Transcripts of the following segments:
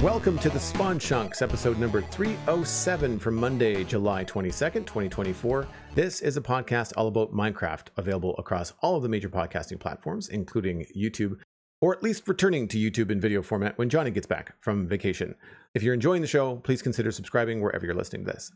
Welcome to the Spawn Chunks, episode number 307 from Monday, July 22nd, 2024. This is a podcast all about Minecraft, available across all of the major podcasting platforms, including YouTube, or at least returning to YouTube in video format when Johnny gets back from vacation. If you're enjoying the show, please consider subscribing wherever you're listening to this.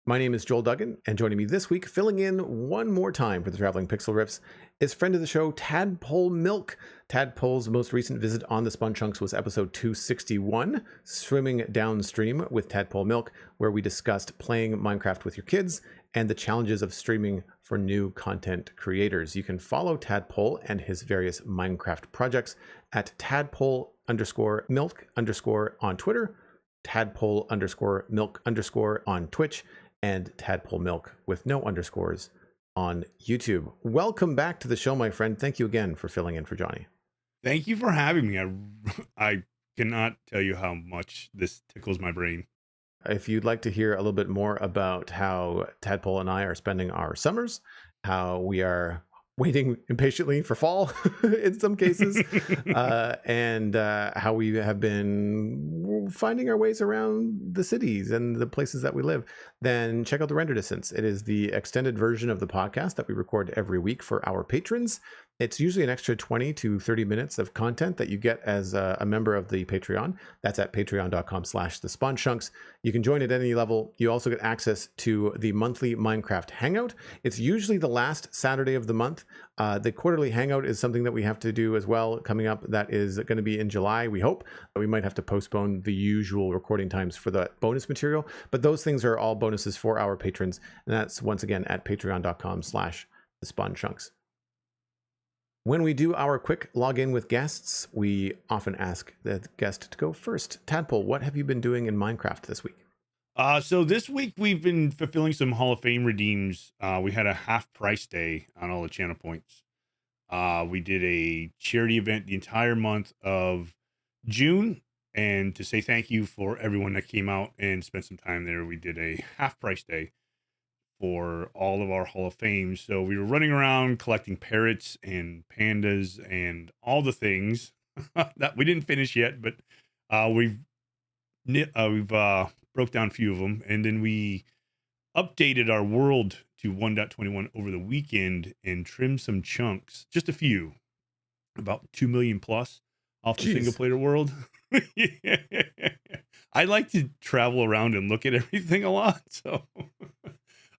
My name is Joel Duggan, and joining me this week, filling in one more time for the Traveling Pixel Riffs, is friend of the show, Tadpole Milk. Tadpole's most recent visit on the Spawn Chunks was episode 261, Swimming Downstream with Tadpole Milk, where we discussed playing Minecraft with your kids and the challenges of streaming for new content creators. You can follow Tadpole and his various Minecraft projects at tadpole_milk_ on Twitter, tadpole_milk_ on Twitch, and Tadpole Milk with no underscores on YouTube. Welcome back to the show, my friend. Thank you again for filling in for Johnny. Thank you for having me. I cannot tell you how much this tickles my brain. If you'd like to hear a little bit more about how Tadpole and I are spending our summers, how we are waiting impatiently for fall in some cases, and how we have been finding our ways around the cities and the places that we live, then check out the Render Distance. It is the extended version of the podcast that we record every week for our patrons. It's usually an extra 20 to 30 minutes of content that you get as a member of the Patreon. That's at patreon.com/thespawnchunks. You can join at any level. You also get access to the monthly Minecraft Hangout. It's usually the last Saturday of the month. The quarterly Hangout is something that we have to do as well coming up. That is going to be in July, we hope. We might have to postpone the usual recording times for the bonus material, but those things are all bonuses for our patrons. And that's once again at patreon.com/thespawnchunks. When we do our quick login with guests, we often ask the guest to go first. Tadpole, what have you been doing in Minecraft this week? So this week we've been fulfilling some Hall of Fame redeems. We had a half price day on all the channel points. We did a charity event the entire month of June. And to say thank you for everyone that came out and spent some time there, we did a half price day for all of our Hall of Fame. So we were running around collecting parrots and pandas and all the things that we didn't finish yet, but we've broke down a few of them, and then we updated our world to 1.21 over the weekend and trimmed some chunks, just a few, about 2 million plus off the single player world. Yeah. I like to travel around and look at everything a lot, so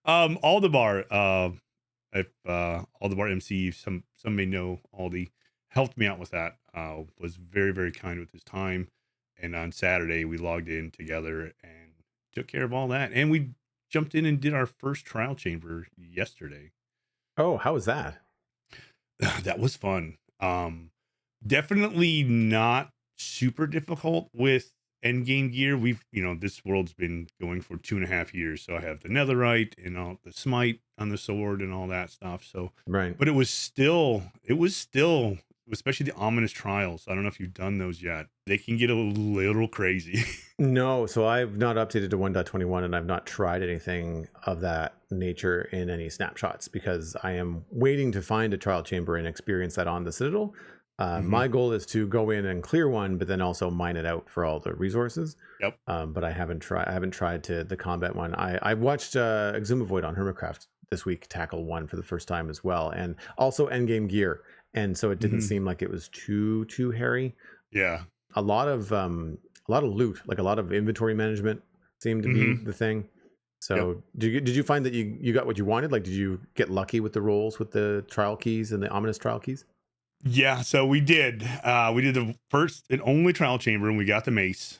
Aldebar, Aldebar MC, some may know Aldi, helped me out with that. Was very, very kind with his time. And on Saturday, we logged in together and took care of all that. And we jumped in and did our first trial chamber yesterday. Oh, how was that? That was fun. Definitely not super difficult with end game gear. This world's been going for 2.5 years, so I have the netherite and all the smite on the sword and all that stuff. So right, but it was still, especially the ominous trials. I don't know if you've done those yet. They can get a little crazy. No, so I've not updated to 1.21, and I've not tried anything of that nature in any snapshots because I am waiting to find a trial chamber and experience that on the Citadel. My goal is to go in and clear one, but then also mine it out for all the resources. Yep. But I haven't tried to the combat one. I watched Exumavoid on Hermitcraft this week tackle one for the first time as well, and also endgame gear. And so it didn't seem like it was too hairy. Yeah. A lot of loot, like a lot of inventory management seemed to be the thing. So did you find that you got what you wanted? Like, did you get lucky with the rolls with the trial keys and the ominous trial keys? Yeah, so we did. We did the first and only trial chamber, and we got the mace.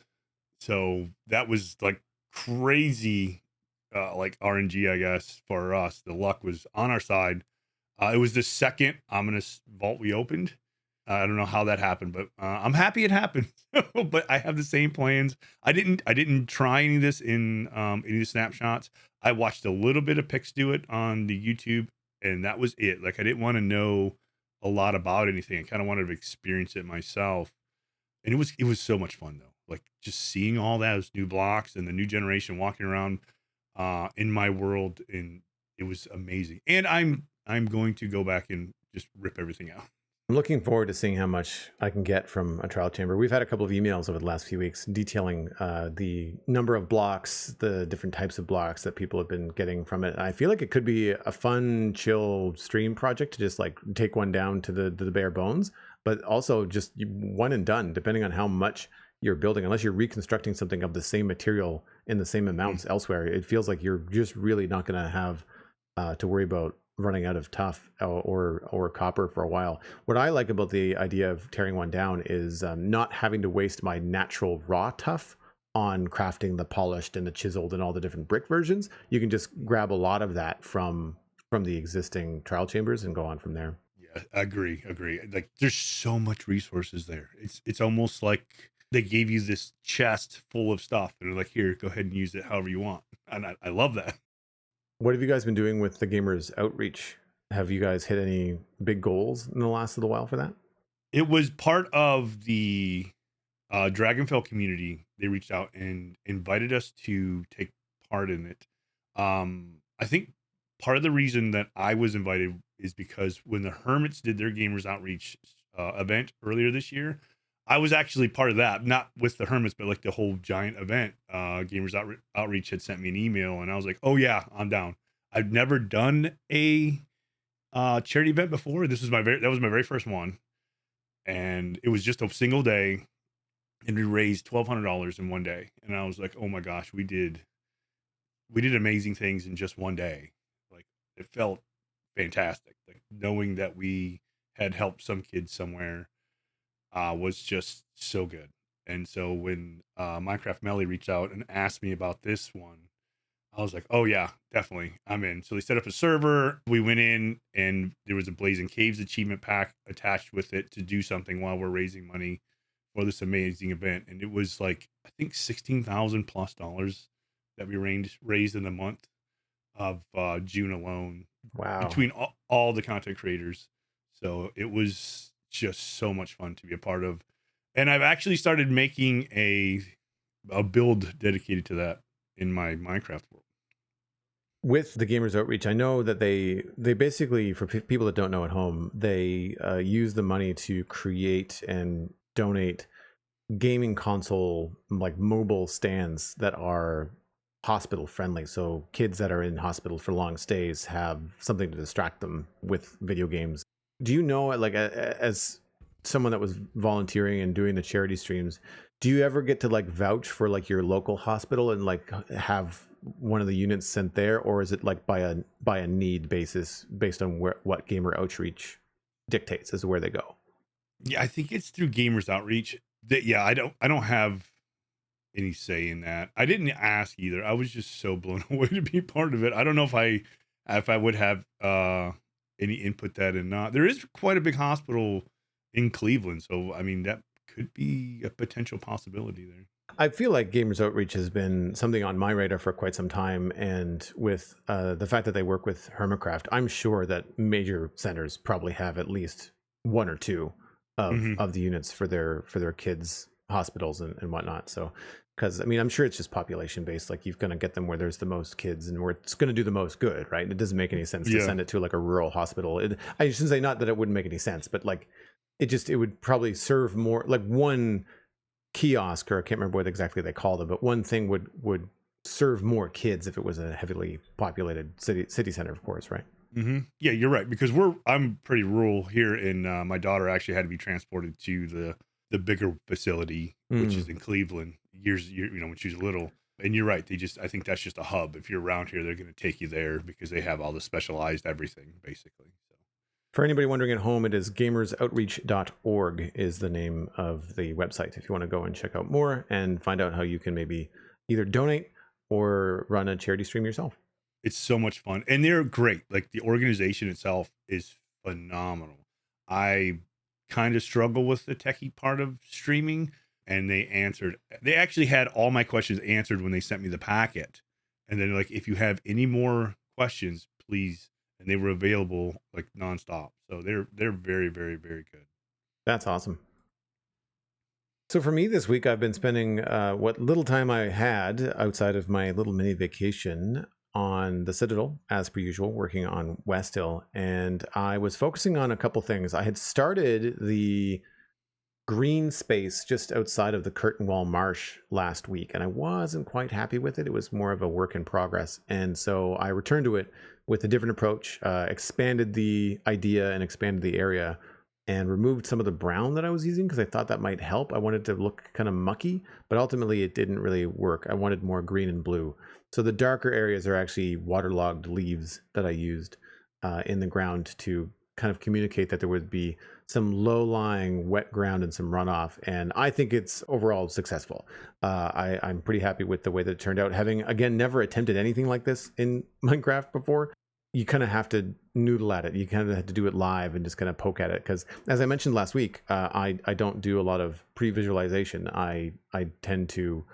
So that was like crazy, like RNG, I guess, for us. The luck was on our side. It was the second ominous vault we opened. I don't know how that happened, but I'm happy it happened. But I have the same plans. I didn't try any of this in any of the snapshots. I watched a little bit of Pix do it on the YouTube, and that was it. Like, I didn't want to know a lot about anything. I kind of wanted to experience it myself, and it was so much fun though. Like, just seeing all those new blocks and the new generation walking around in my world, and it was amazing. And I'm going to go back and just rip everything out. I'm looking forward to seeing how much I can get from a trial chamber. We've had a couple of emails over the last few weeks detailing the number of blocks, the different types of blocks that people have been getting from it. I feel like it could be a fun, chill stream project to just like take one down to the bare bones, but also just one and done, depending on how much you're building. Unless you're reconstructing something of the same material in the same amounts elsewhere, it feels like you're just really not going to have to worry about running out of tough or copper for a while. What I like about the idea of tearing one down is not having to waste my natural raw tough on crafting the polished and the chiseled and all the different brick versions. You can just grab a lot of that from the existing trial chambers and go on from there. Yeah, agree. Like there's so much resources there. It's almost like they gave you this chest full of stuff and they're like, here, go ahead and use it however you want. And I love that. What have you guys been doing with the Gamers Outreach? Have you guys hit any big goals in the last little while for that? It was part of the Dragonfell community. They reached out and invited us to take part in it. I think part of the reason that I was invited is because when the Hermits did their Gamers Outreach event earlier this year, I was actually part of that, not with the Hermits, but like the whole giant event. Gamers Outreach had sent me an email, and I was like, "Oh yeah, I'm down." I've never done a charity event before. That was my very first one, and it was just a single day, and we raised $1,200 in one day. And I was like, "Oh my gosh, we did amazing things in just one day." Like it felt fantastic. Like knowing that we had helped some kids somewhere was just so good. And so when Minecraft Melly reached out and asked me about this one, I was like, oh yeah, definitely, I'm in. So they set up a server. We went in and there was a Blazing Caves achievement pack attached with it to do something while we're raising money for this amazing event. And it was like, I think $16,000 plus that we raised in the month of June alone. Wow. Between all the content creators. So it was just so much fun to be a part of. And I've actually started making a build dedicated to that in my Minecraft world. With the Gamers Outreach, I know that they basically, for people that don't know at home, they use the money to create and donate gaming console like mobile stands that are hospital friendly. So kids that are in hospital for long stays have something to distract them with video games. Do you know, like, as someone that was volunteering and doing the charity streams, do you ever get to like vouch for like your local hospital and like have one of the units sent there, or is it like by a need basis based on what Gamer Outreach dictates as to where they go? Yeah, I think it's through Gamers Outreach. Yeah, I don't have any say in that. I didn't ask either. I was just so blown away to be part of it. I don't know if I would have any input that and not. There is quite a big hospital in Cleveland, so I mean that could be a potential possibility there. I feel like Gamers Outreach has been something on my radar for quite some time, and with the fact that they work with Hermitcraft, I'm sure that major centers probably have at least one or two of the units for their kids' hospitals and whatnot. So, because I mean, I'm sure it's just population based. Like you're going to get them where there's the most kids and where it's going to do the most good, right? It doesn't make any sense to send it to like a rural hospital. I shouldn't say not that it wouldn't make any sense, but like it would probably serve more like one kiosk, or I can't remember what exactly they call them, but one thing would serve more kids if it was a heavily populated city center, of course, right? Mm-hmm. Yeah, you're right, because I'm pretty rural here, and my daughter actually had to be transported to the bigger facility, which is in Cleveland, when she was little. And you're right, I think that's just a hub. If you're around here, they're going to take you there because they have all the specialized everything, basically. So. For anybody wondering at home, it is gamersoutreach.org is the name of the website if you want to go and check out more and find out how you can maybe either donate or run a charity stream yourself. It's so much fun, and they're great. Like the organization itself is phenomenal. I kind of struggle with the techie part of streaming, and they actually had all my questions answered when they sent me the packet. And then like, if you have any more questions, please. And they were available like nonstop. So they're very, very, very good. That's awesome. So for me this week, I've been spending what little time I had outside of my little mini vacation on the Citadel, as per usual, working on West Hill, and I was focusing on a couple things. I had started the green space just outside of the curtain wall marsh last week, and I wasn't quite happy with it. It was more of a work in progress, and so I returned to it with a different approach, expanded the idea and expanded the area, and removed some of the brown that I was using because I thought that might help. I wanted to look kind of mucky, but ultimately it didn't really work. I wanted more green and blue. So the darker areas are actually waterlogged leaves that I used in the ground to kind of communicate that there would be some low-lying wet ground and some runoff. And I think it's overall successful. I'm pretty happy with the way that it turned out. Having, again, never attempted anything like this in Minecraft before, you kind of have to noodle at it. You kind of have to do it live and just kind of poke at it. Because as I mentioned last week, I don't do a lot of pre-visualization. I tend to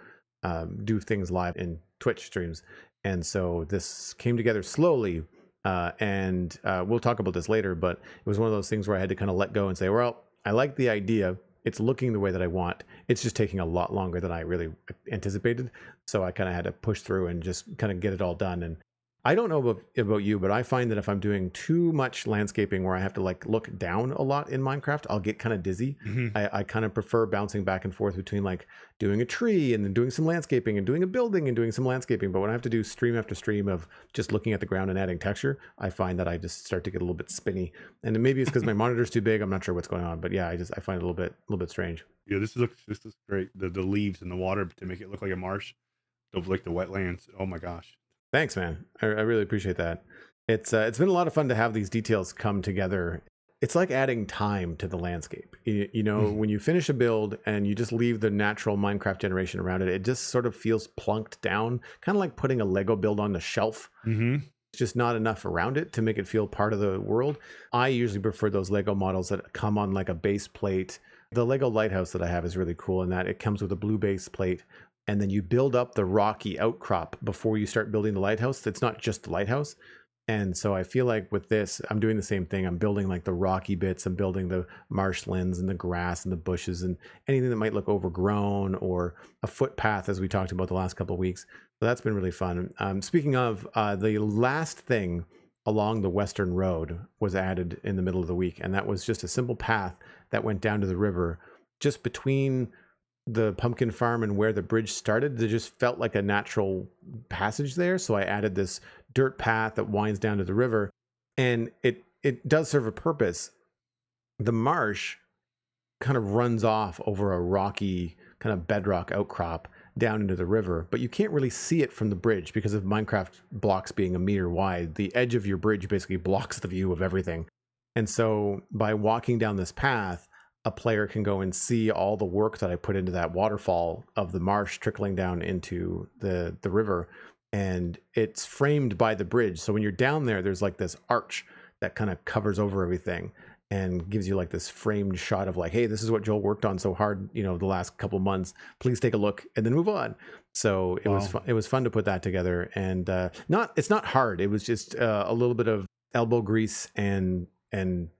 do things live in Twitch streams. And so this came together slowly. And we'll talk about this later, but it was one of those things where I had to kind of let go and say, well, I like the idea. It's looking the way that I want. It's just taking a lot longer than I really anticipated. So I kind of had to push through and just kind of get it all done. And I don't know about you, but I find that if I'm doing too much landscaping where I have to like look down a lot in Minecraft, I'll get kind of dizzy. I kind of prefer bouncing back and forth between like doing a tree and then doing some landscaping and doing a building and doing some landscaping. But when I have to do stream after stream of just looking at the ground and adding texture, I find that I just start to get a little bit spinny. And maybe it's because my monitor's too big. I'm not sure what's going on, but yeah, I find it a little bit strange. Yeah, this looks great. The leaves and the water to make it look like a marsh, like the wetlands. Oh my gosh. Thanks, man. I really appreciate that. It's been a lot of fun to have these details come together. It's like adding time to the landscape. You know, when you finish a build and you just leave the natural Minecraft generation around it, it just sort of feels plunked down, kind of like putting a Lego build on the shelf. It's just not enough around it to make it feel part of the world. I usually prefer those Lego models that come on like a base plate. The Lego lighthouse that I have is really cool in that it comes with a blue base plate, and then you build up the rocky outcrop before you start building the lighthouse. It's not just the lighthouse. And so I feel like with this, I'm doing the same thing. I'm building like the rocky bits. I'm building the marshlands and the grass and the bushes and anything that might look overgrown, or a footpath, as we talked about the last couple of weeks. So that's been really fun. Speaking of, the last thing along the Western Road was added in the middle of the week. And that was just a simple path that went down to the river just between the pumpkin farm and where the bridge started. There just felt like a natural passage there. So I added this dirt path that winds down to the river, and it does serve a purpose. The marsh kind of runs off over a rocky kind of bedrock outcrop down into the river, but you can't really see it from the bridge because of Minecraft blocks being a meter wide. The edge of your bridge basically blocks the view of everything. And so by walking down this path, a player can go and see all the work that I put into that waterfall of the marsh trickling down into the river. And it's framed by the bridge. So when you're down there, there's like this arch that kind of covers over everything and gives you like this framed shot of like, hey, this is what Joel worked on so hard, you know, the last couple months. Please take a look and then move on. So it was fun. It was fun to put that together, and it's not hard. It was just a little bit of elbow grease and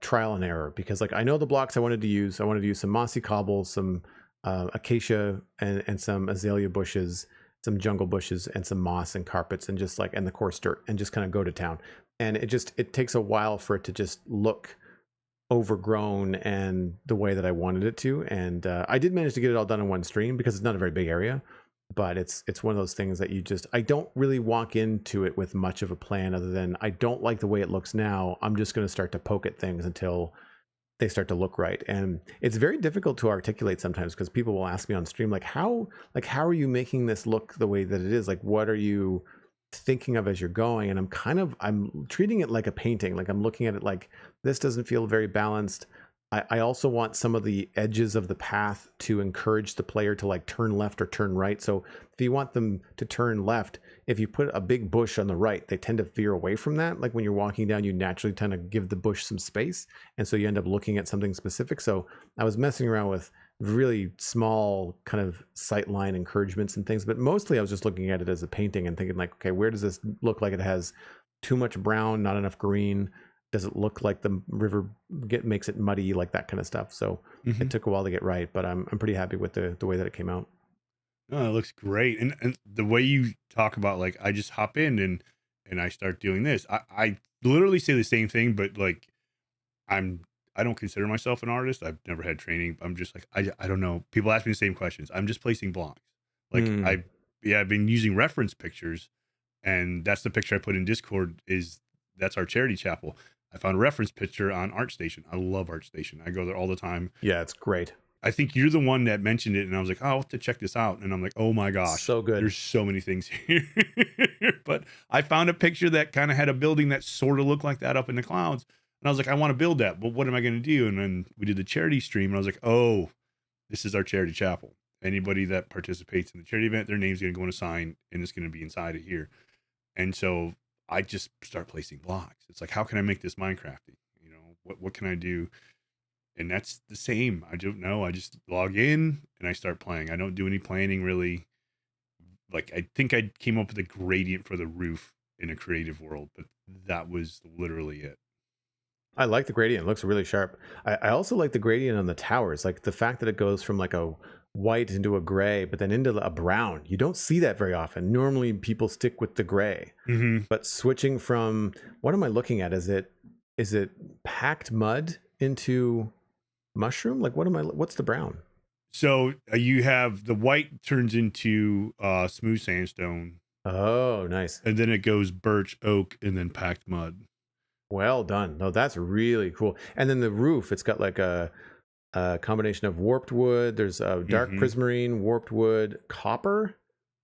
trial and error, because like I know the blocks I wanted to use. I wanted to use some mossy cobble, some acacia and some azalea bushes, some jungle bushes, and some moss and carpets, and just like, and the coarse dirt, and just kind of go to town. And it takes a while for it to just look overgrown and the way that I wanted it to. And I did manage to get it all done in one stream because it's not a very big area. But it's one of those things that I don't really walk into it with much of a plan other than I don't like the way it looks now. I'm just going to start to poke at things until they start to look right. And it's very difficult to articulate sometimes because people will ask me on stream, how are you making this look the way that it is? Like, what are you thinking of as you're going? And I'm treating it like a painting. Like, I'm looking at it like, this doesn't feel very balanced. I also want some of the edges of the path to encourage the player to like turn left or turn right. So if you want them to turn left, if you put a big bush on the right, they tend to veer away from that. Like when you're walking down, you naturally tend to give the bush some space. And so you end up looking at something specific. So I was messing around with really small kind of sightline encouragements and things, but mostly I was just looking at it as a painting and thinking like, okay, where does this look like it has too much brown, not enough green? Does it look like the river makes it muddy, like that kind of stuff? So it took a while to get right, but I'm pretty happy with the way that it came out. Oh, it looks great. And the way you talk about, like, I just hop in and and I start doing this. I literally say the same thing, but like I don't consider myself an artist. I've never had training. I'm just like I don't know. People ask me the same questions. I'm just placing blocks. Like Hmm. I've been using reference pictures, and that's the picture I put in Discord. That's our charity chapel. I found a reference picture on ArtStation. I love ArtStation. I go there all the time. Yeah, it's great. I think you're the one that mentioned it, and I was like, oh, I'll have to check this out. And I'm like, oh my gosh, So good. there's so many things here. But I found a picture that kind of had a building that sort of looked like that up in the clouds. And I was like, I want to build that, but what am I going to do? And then we did the charity stream, and I was like, oh, this is our charity chapel. Anybody that participates in the charity event, their name's going to go in a sign, and it's going to be inside of here. And so I just start placing blocks. It's like, how can I make this Minecrafty? You know, what can I do? And that's the same. I don't know. I just log in and I start playing. I don't do any planning really. Like, I think I came up with a gradient for the roof in a creative world, but that was literally it. I like the gradient. It looks really sharp. I also like the gradient on the towers, like the fact that it goes from like a white into a gray, but then into a brown. You don't see that very often. Normally people stick with the gray, but switching from, what am I looking at? Is it packed mud into mushroom? Like what's the brown? So you have the white turns into smooth sandstone, Oh, nice. and then it goes birch, oak, and then packed mud. Well done. No, that's really cool. And then the roof, it's got like a combination of warped wood. There's a dark prismarine, warped wood, copper.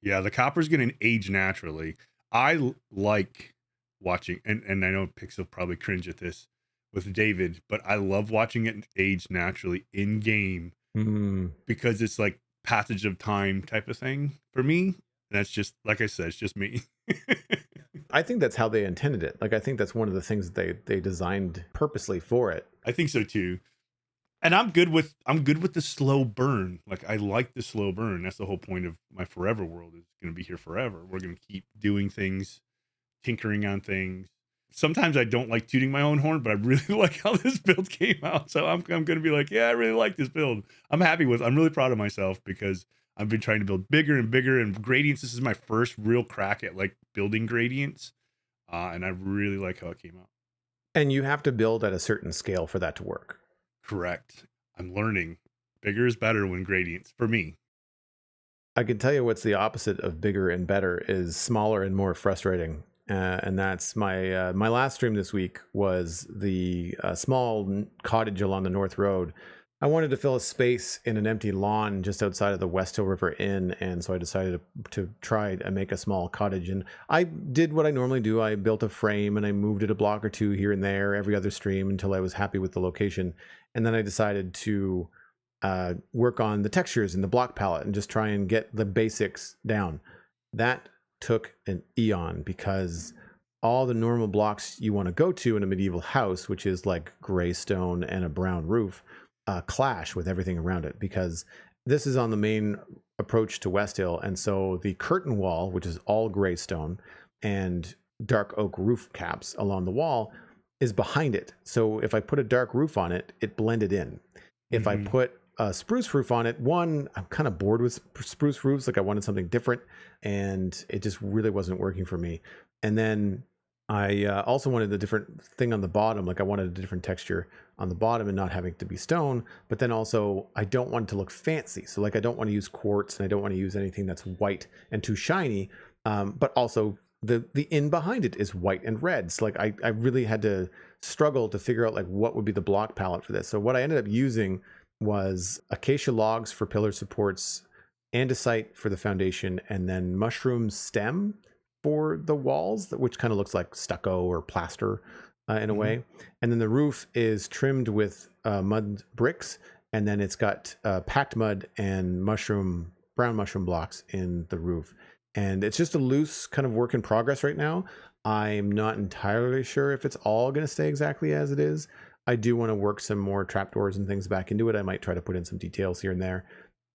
Yeah, the copper's going to age naturally. Like watching, and I know Pixel probably cringe at this with David, but I love watching it age naturally in game because it's like passage of time type of thing for me. And that's just, like I said, it's just me. I think that's how they intended it. Like, I think that's one of the things that they designed purposely for it. I think so too. And I'm good with the slow burn. Like, I like the slow burn. That's the whole point of my forever world, is going to be here forever. We're going to keep doing things, tinkering on things. Sometimes I don't like tooting my own horn, but I really like how this build came out. So I'm going to be like, yeah, I really like this build. I'm really proud of myself because I've been trying to build bigger and bigger, and gradients. This is my first real crack at like building gradients. And I really like how it came out. And you have to build at a certain scale for that to work. Correct. I'm learning. Bigger is better when gradients, for me. I can tell you what's the opposite of bigger and better is smaller and more frustrating. And that's my last stream this week was the small cottage along the North Road. I wanted to fill a space in an empty lawn just outside of the West Hill River Inn, and so I decided to try and make a small cottage. And I did what I normally do. I built a frame and I moved it a block or two here and there every other stream until I was happy with the location. And then I decided to work on the textures in the block palette and just try and get the basics down. That took an eon because all the normal blocks you want to go to in a medieval house, which is like gray stone and a brown roof, clash with everything around it, because this is on the main approach to West Hill. And so the curtain wall, which is all gray stone and dark oak roof caps along the wall, is behind it. So if I put a dark roof on it, it blended in. If I put a spruce roof on it, I'm kind of bored with spruce roofs. Like, I wanted something different, and it just really wasn't working for me. And then I also wanted a different thing on the bottom. Like, I wanted a different texture on the bottom and not having to be stone. But then also, I don't want it to look fancy. So like, I don't want to use quartz, and I don't want to use anything that's white and too shiny. But also the inn behind it is white and red. So like, I really had to struggle to figure out like what would be the block palette for this. So what I ended up using was acacia logs for pillar supports, andesite for the foundation, and then mushroom stem for the walls, which kind of looks like stucco or plaster in a way. And then the roof is trimmed with mud bricks, and then it's got packed mud and brown mushroom blocks in the roof. And it's just a loose kind of work in progress right now. I'm not entirely sure if it's all going to stay exactly as it is. I do want to work some more trapdoors and things back into it. I might try to put in some details here and there.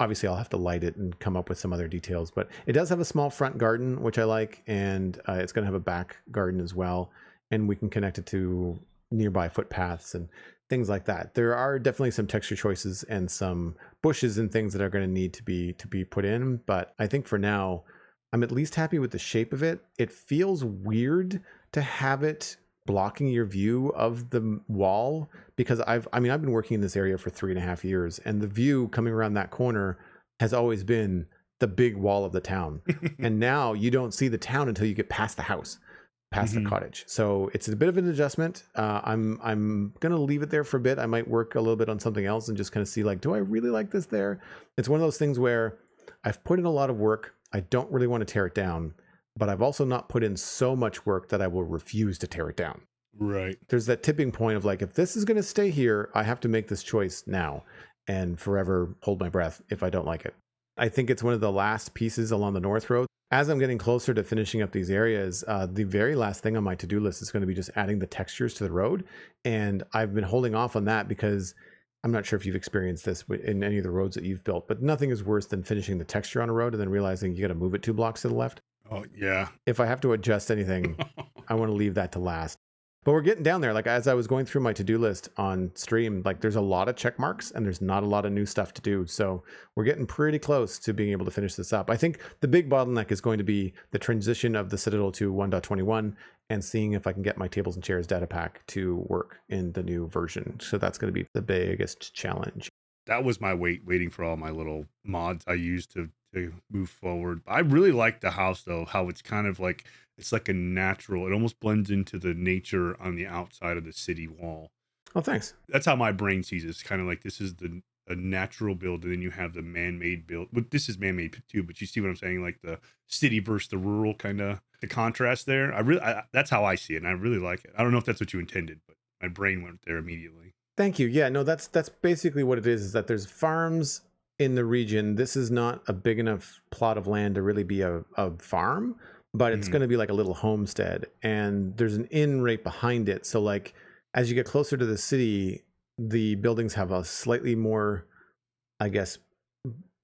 Obviously, I'll have to light it and come up with some other details, but it does have a small front garden, which I like, and it's going to have a back garden as well, and we can connect it to nearby footpaths and things like that. There are definitely some texture choices and some bushes and things that are going to need to be put in, but I think for now, I'm at least happy with the shape of it. It feels weird to have it blocking your view of the wall, because I've been working in this area for 3.5 years, and the view coming around that corner has always been the big wall of the town. And now you don't see the town until you get past the house, past the cottage. So it's a bit of an adjustment. I'm gonna leave it there for a bit. I might work a little bit on something else and just kind of see, like, do I really like this there? It's one of those things where I've put in a lot of work. I don't really want to tear it down, but I've also not put in so much work that I will refuse to tear it down. Right. There's that tipping point of, like, if this is going to stay here, I have to make this choice now and forever hold my breath if I don't like it. I think it's one of the last pieces along the North Road. As I'm getting closer to finishing up these areas, the very last thing on my to-do list is going to be just adding the textures to the road. And I've been holding off on that because I'm not sure if you've experienced this in any of the roads that you've built, but nothing is worse than finishing the texture on a road and then realizing you got to move it 2 blocks to the left. Oh, yeah. If I have to adjust anything, I want to leave that to last. But we're getting down there. Like, as I was going through my to-do list on stream, like, there's a lot of check marks and there's not a lot of new stuff to do. So we're getting pretty close to being able to finish this up. I think the big bottleneck is going to be the transition of the Citadel to 1.21 and seeing if I can get my tables and chairs data pack to work in the new version. So that's going to be the biggest challenge. That was my waiting for all my little mods I used to move forward. I really like the house, though, how it's kind of like, it's like a natural, it almost blends into the nature on the outside of the city wall. Oh, thanks. That's how my brain sees it. It's kind of like, this is a natural build, and then you have the man-made build. But this is man-made too, but you see what I'm saying? Like the city versus the rural, kind of the contrast there. That's how I see it, and I really like it. I don't know if that's what you intended, but my brain went there immediately. Thank you. Yeah, no, that's basically what it is that there's farms in the region. This is not a big enough plot of land to really be a farm, but it's going to be like a little homestead, and there's an inn right behind it. So, like, as you get closer to the city, the buildings have a slightly more, I guess,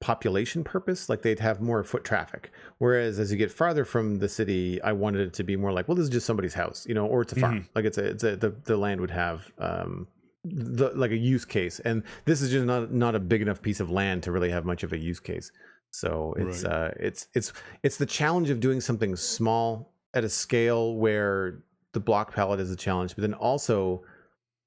population purpose. Like, they'd have more foot traffic. Whereas as you get farther from the city, I wanted it to be more like, well, this is just somebody's house, or it's a farm. Like, the land would have like a use case, and this is just not a big enough piece of land to really have much of a use case. So it's the challenge of doing something small at a scale where the block palette is a challenge, but then also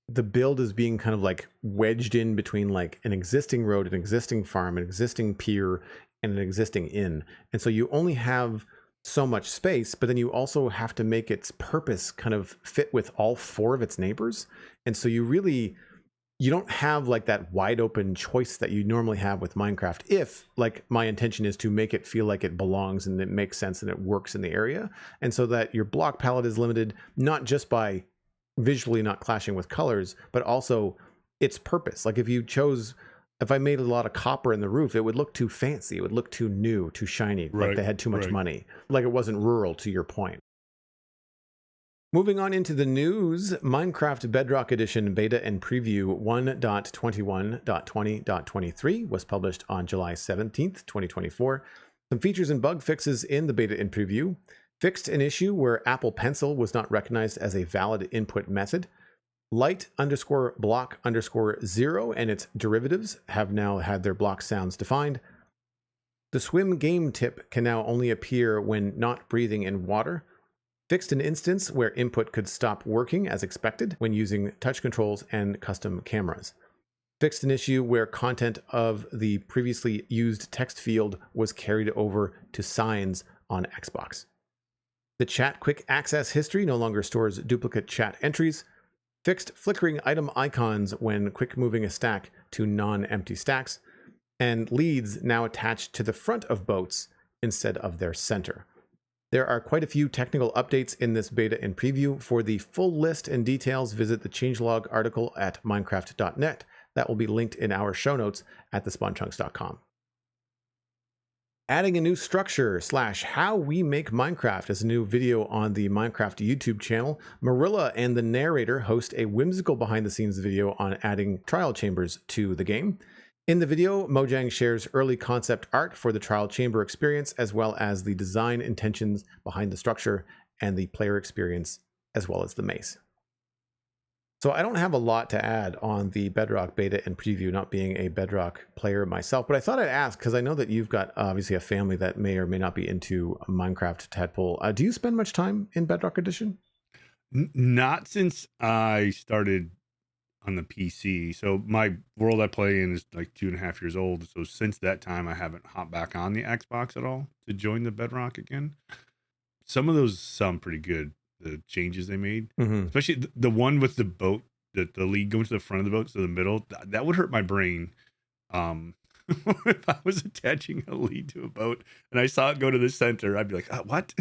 the build is being kind of like wedged in between, like, an existing road, an existing farm, an existing pier, and an existing inn. And so you only have so much space, but then you also have to make its purpose kind of fit with all 4 of its neighbors. And so you don't have, like, that wide open choice that you normally have with Minecraft, if, like, my intention is to make it feel like it belongs and it makes sense and it works in the area. And so that your block palette is limited, not just by visually not clashing with colors, but also its purpose. Like, if I made a lot of copper in the roof, it would look too fancy. It would look too new, too shiny, like they had too much money, like it wasn't rural, to your point. Moving on into the news, Minecraft Bedrock Edition Beta and Preview 1.21.20.23 was published on July 17th, 2024. Some features and bug fixes in the beta and preview. Fixed an issue where Apple Pencil was not recognized as a valid input method. Light_block_0 and its derivatives have now had their block sounds defined. The swim game tip can now only appear when not breathing in water. Fixed an instance where input could stop working as expected when using touch controls and custom cameras. Fixed an issue where content of the previously used text field was carried over to signs on Xbox. The chat quick access history no longer stores duplicate chat entries. Fixed flickering item icons when quick moving a stack to non-empty stacks. And leads now attached to the front of boats instead of their center. There are quite a few technical updates in this beta and preview. For the full list and details, visit the changelog article at minecraft.net. That will be linked in our show notes at thespawnchunks.com. Adding a new structure / how we make Minecraft is a new video on the Minecraft YouTube channel. Marilla and the narrator host a whimsical behind-the-scenes video on adding trial chambers to the game. In the video, Mojang shares early concept art for the trial chamber experience, as well as the design intentions behind the structure and the player experience, as well as the mace. So I don't have a lot to add on the Bedrock beta and preview, not being a Bedrock player myself, but I thought I'd ask because I know that you've got obviously a family that may or may not be into Minecraft Tadpole. Do you spend much time in Bedrock Edition? Not since I started on the PC. So my world I play in is like 2.5 years old. So since that time, I haven't hopped back on the Xbox at all to join the Bedrock again. Some of those sound pretty good. The changes they made, especially the one with the boat, the lead going to the front of the boat to the middle, that would hurt my brain. If I was attaching a lead to a boat and I saw it go to the center, I'd be like, what?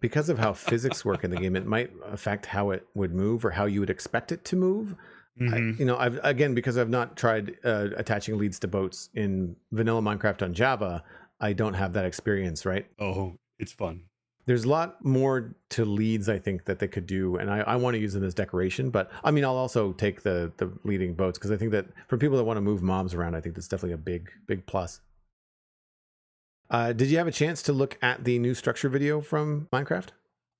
Because of how physics work in the game, it might affect how it would move or how you would expect it to move. Because I've not tried attaching leads to boats in vanilla Minecraft on Java, I don't have that experience, right? Oh, it's fun. There's a lot more to leads, I think, that they could do, and I want to use them as decoration. But I mean, I'll also take the leading boats because I think that for people that want to move mobs around, I think that's definitely a big plus. Did you have a chance to look at the new structure video from Minecraft?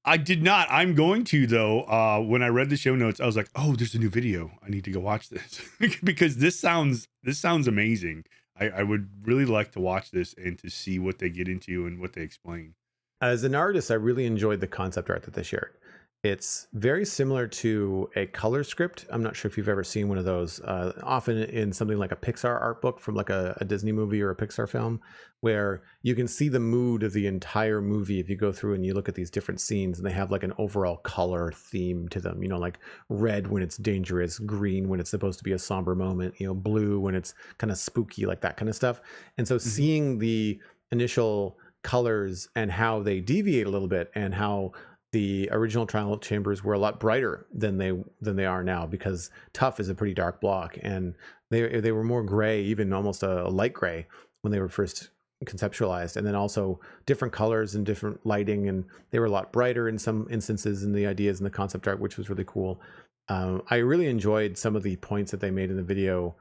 I did not. I'm going to though. When I read the show notes, I was like, "Oh, there's a new video. I need to go watch this," because this sounds amazing. I would really like to watch this and to see what they get into and what they explain. As an artist, I really enjoyed the concept art that they shared. It's very similar to a color script. I'm not sure if you've ever seen one of those, often in something like a Pixar art book from like a Disney movie or a Pixar film, where you can see the mood of the entire movie if you go through and you look at these different scenes, and they have like an overall color theme to them, like red when it's dangerous, green when it's supposed to be a somber moment, blue when it's kind of spooky, like that kind of stuff. And so seeing the initial colors and how they deviate a little bit, and how the original trial chambers were a lot brighter than they are now, because Tough is a pretty dark block, and they were more gray, even almost a light gray when they were first conceptualized, and then also different colors and different lighting, and they were a lot brighter in some instances in the ideas and the concept art, which was really cool. I really enjoyed some of the points that they made in the video,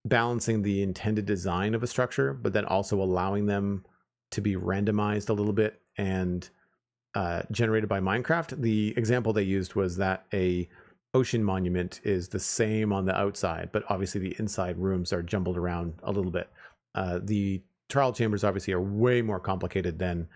balancing the intended design of a structure, but then also allowing them to be randomized a little bit and generated by Minecraft. The example they used was that a ocean monument is the same on the outside, but obviously the inside rooms are jumbled around a little bit. The trial chambers obviously are way more complicated than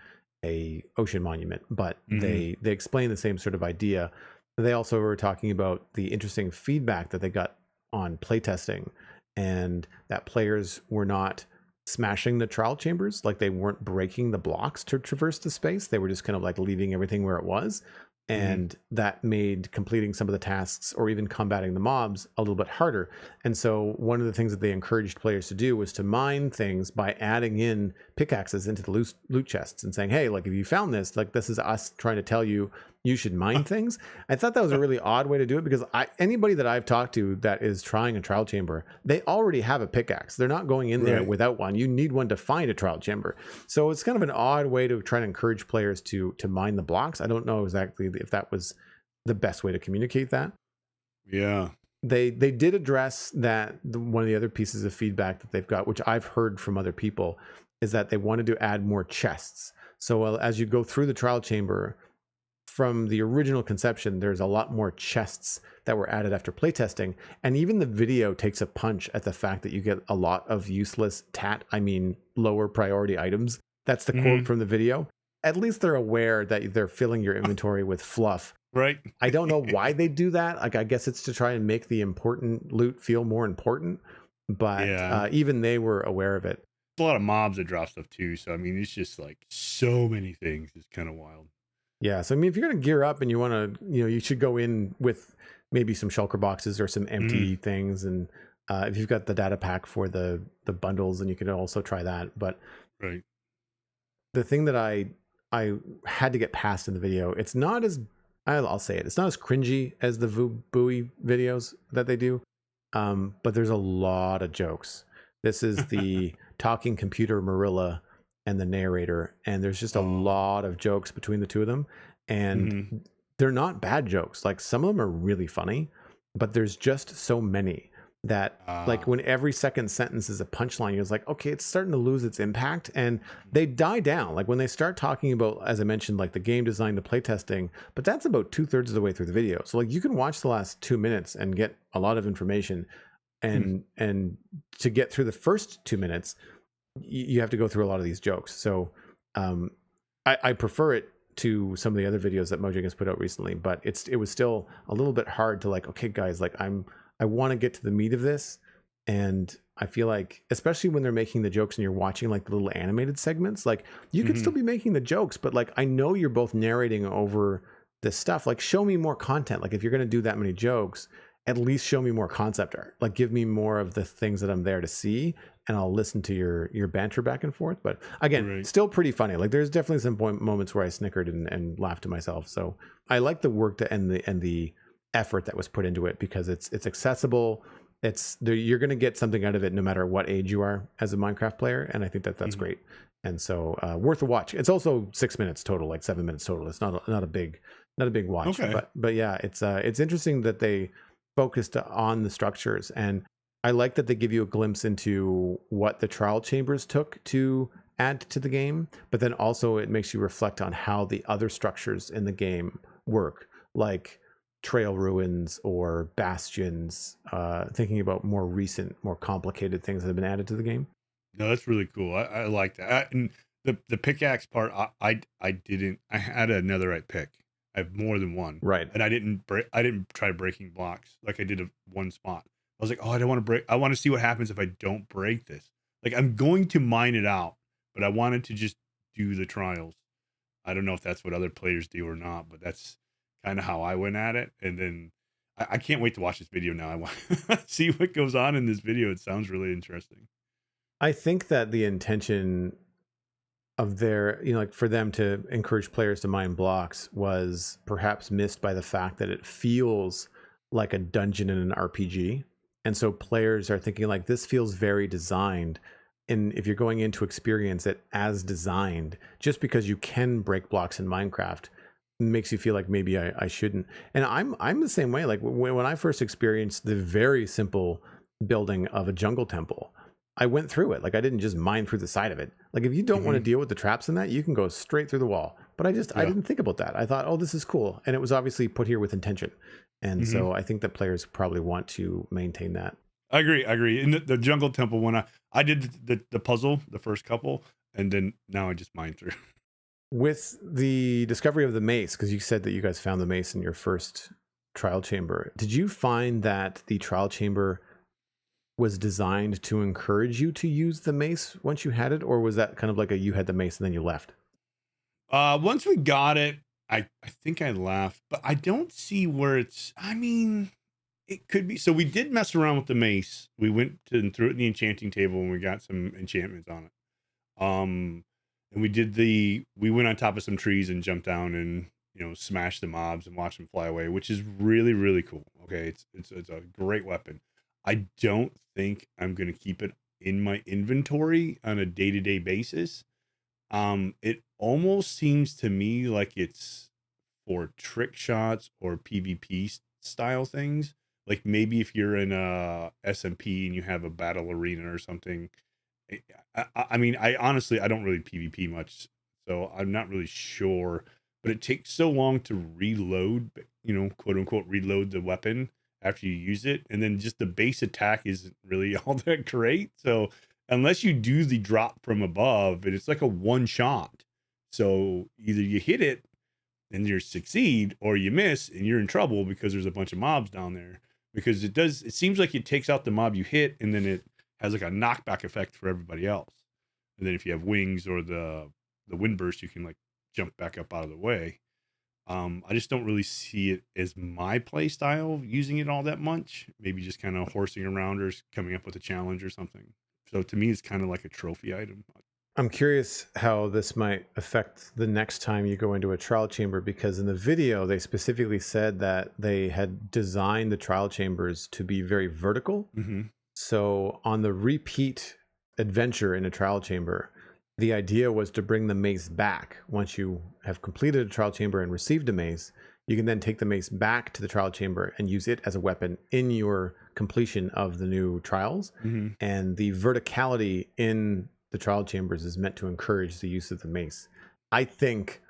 a ocean monument, but they explain the same sort of idea. They also were talking about the interesting feedback that they got on playtesting, and that players were not smashing the trial chambers, like they weren't breaking the blocks to traverse the space. They were just kind of like leaving everything where it was. And that made completing some of the tasks or even combating the mobs a little bit harder. And so one of the things that they encouraged players to do was to mine things by adding in pickaxes into the loot chests and saying, hey, like if you found this, like this is us trying to tell you you should mine things. I thought that was a really odd way to do it, because anybody that I've talked to that is trying a trial chamber, they already have a pickaxe. They're not going in there without one. You need one to find a trial chamber. So it's kind of an odd way to try to encourage players to mine the blocks. I don't know exactly if that was the best way to communicate that. Yeah. They did address that. One of the other pieces of feedback that they've got, which I've heard from other people, is that they wanted to add more chests. So as you go through the trial chamber, from the original conception, there's a lot more chests that were added after playtesting. And even the video takes a punch at the fact that you get a lot of useless lower priority items. That's the quote from the video. At least they're aware that they're filling your inventory with fluff. Right. I don't know why they do that. Like, I guess it's to try and make the important loot feel more important. But even they were aware of it. A lot of mobs that drop stuff too. So, I mean, it's just like so many things. It's kind of wild. Yeah. So, I mean, if you're going to gear up and you want to, you should go in with maybe some shulker boxes or some empty things. And if you've got the data pack for the bundles, then you can also try that. But the thing that I had to get past in the video, it's not as, I'll say it, it's not as cringy as the Buoy videos that they do. But there's a lot of jokes. This is the talking computer Marilla and the narrator, and there's just a lot of jokes between the two of them, and they're not bad jokes. Like, some of them are really funny, but there's just so many that like when every second sentence is a punchline, you're like, okay, it's starting to lose its impact, and they die down. Like when they start talking about, as I mentioned, like the game design, the playtesting, but that's about 2/3 of the way through the video. So like you can watch the last 2 minutes and get a lot of information, and to get through the first 2 minutes, you have to go through a lot of these jokes. So I prefer it to some of the other videos that Mojang has put out recently, but it was still a little bit hard to like, okay guys, like I want to get to the meat of this. And I feel like, especially when they're making the jokes and you're watching like the little animated segments, like you could still be making the jokes, but like I know you're both narrating over this stuff. Like show me more content. Like if you're going to do that many jokes, at least show me more concept art. Like give me more of the things that I'm there to see, and I'll listen to your banter back and forth. But again, still pretty funny. Like there's definitely some moments where I snickered and laughed to myself. So I like the work and the effort that was put into it, because it's accessible. It's there, you're going to get something out of it no matter what age you are as a Minecraft player, and I think that's great. And so worth a watch. It's also 6 minutes total, like 7 minutes total. It's not a big watch. Okay. But yeah, it's interesting that they focused on the structures, and I like that they give you a glimpse into what the trial chambers took to add to the game, but then also it makes you reflect on how the other structures in the game work, like trail ruins or bastions, thinking about more recent, more complicated things that have been added to the game. No, that's really cool. I like that. And the pickaxe part, I didn't. I had a netherite pick. I have more than one, right? And I didn't try breaking blocks like I did at one spot. I was like, oh, I don't want to break. I want to see what happens if I don't break this. Like I'm going to mine it out, but I wanted to just do the trials. I don't know if that's what other players do or not, but that's kind of how I went at it. And then I can't wait to watch this video now. I want to see what goes on in this video. It sounds really interesting. I think that the intention of their, like for them to encourage players to mine blocks was perhaps missed by the fact that it feels like a dungeon in an RPG. And so players are thinking like, this feels very designed. And if you're going in to experience it as designed, just because you can break blocks in Minecraft makes you feel like maybe I shouldn't. And I'm the same way. Like when I first experienced the very simple building of a jungle temple, I went through it. Like I didn't just mine through the side of it. Like if you don't want to deal with the traps in that, you can go straight through the wall. But I didn't think about that. I thought, oh, this is cool. And it was obviously put here with intention. And so I think that players probably want to maintain that. I agree. In the jungle temple, when I did the puzzle, the first couple, and then now I just mine through. With the discovery of the mace, because you said that you guys found the mace in your first trial chamber, did you find that the trial chamber was designed to encourage you to use the mace once you had it, or was that kind of like you had the mace and then you left? Once we got it, I think I left, but I don't see where it's. I mean, it could be. So we did mess around with the mace. We went and threw it in the enchanting table, and we got some enchantments on it. And we went on top of some trees and jumped down and smashed the mobs and watched them fly away, which is really, really cool. Okay, it's a great weapon. I don't think I'm going to keep it in my inventory on a day-to-day basis. It almost seems to me like it's for trick shots or PvP style things. Like maybe if you're in a SMP and you have a battle arena or something. I mean, I honestly don't really PvP much, so I'm not really sure. But it takes so long to reload, quote unquote, reload the weapon after you use it, and then just the base attack isn't really all that great. So unless you do the drop from above, and it's like a one shot, so either you hit it and you succeed, or you miss and you're in trouble because there's a bunch of mobs down there. Because it seems like it takes out the mob you hit, and then it has like a knockback effect for everybody else. And then if you have wings or the wind burst, you can like jump back up out of the way. I just don't really see it as my play style using it all that much. Maybe just kind of horsing around or coming up with a challenge or something. So to me, it's kind of like a trophy item. I'm curious how this might affect the next time you go into a trial chamber, because in the video, they specifically said that they had designed the trial chambers to be very vertical. So on the repeat adventure in a trial chamber, the idea was to bring the mace back. Once you have completed a trial chamber and received a mace, you can then take the mace back to the trial chamber and use it as a weapon in your completion of the new trials. Mm-hmm. And the verticality in the trial chambers is meant to encourage the use of the mace. I think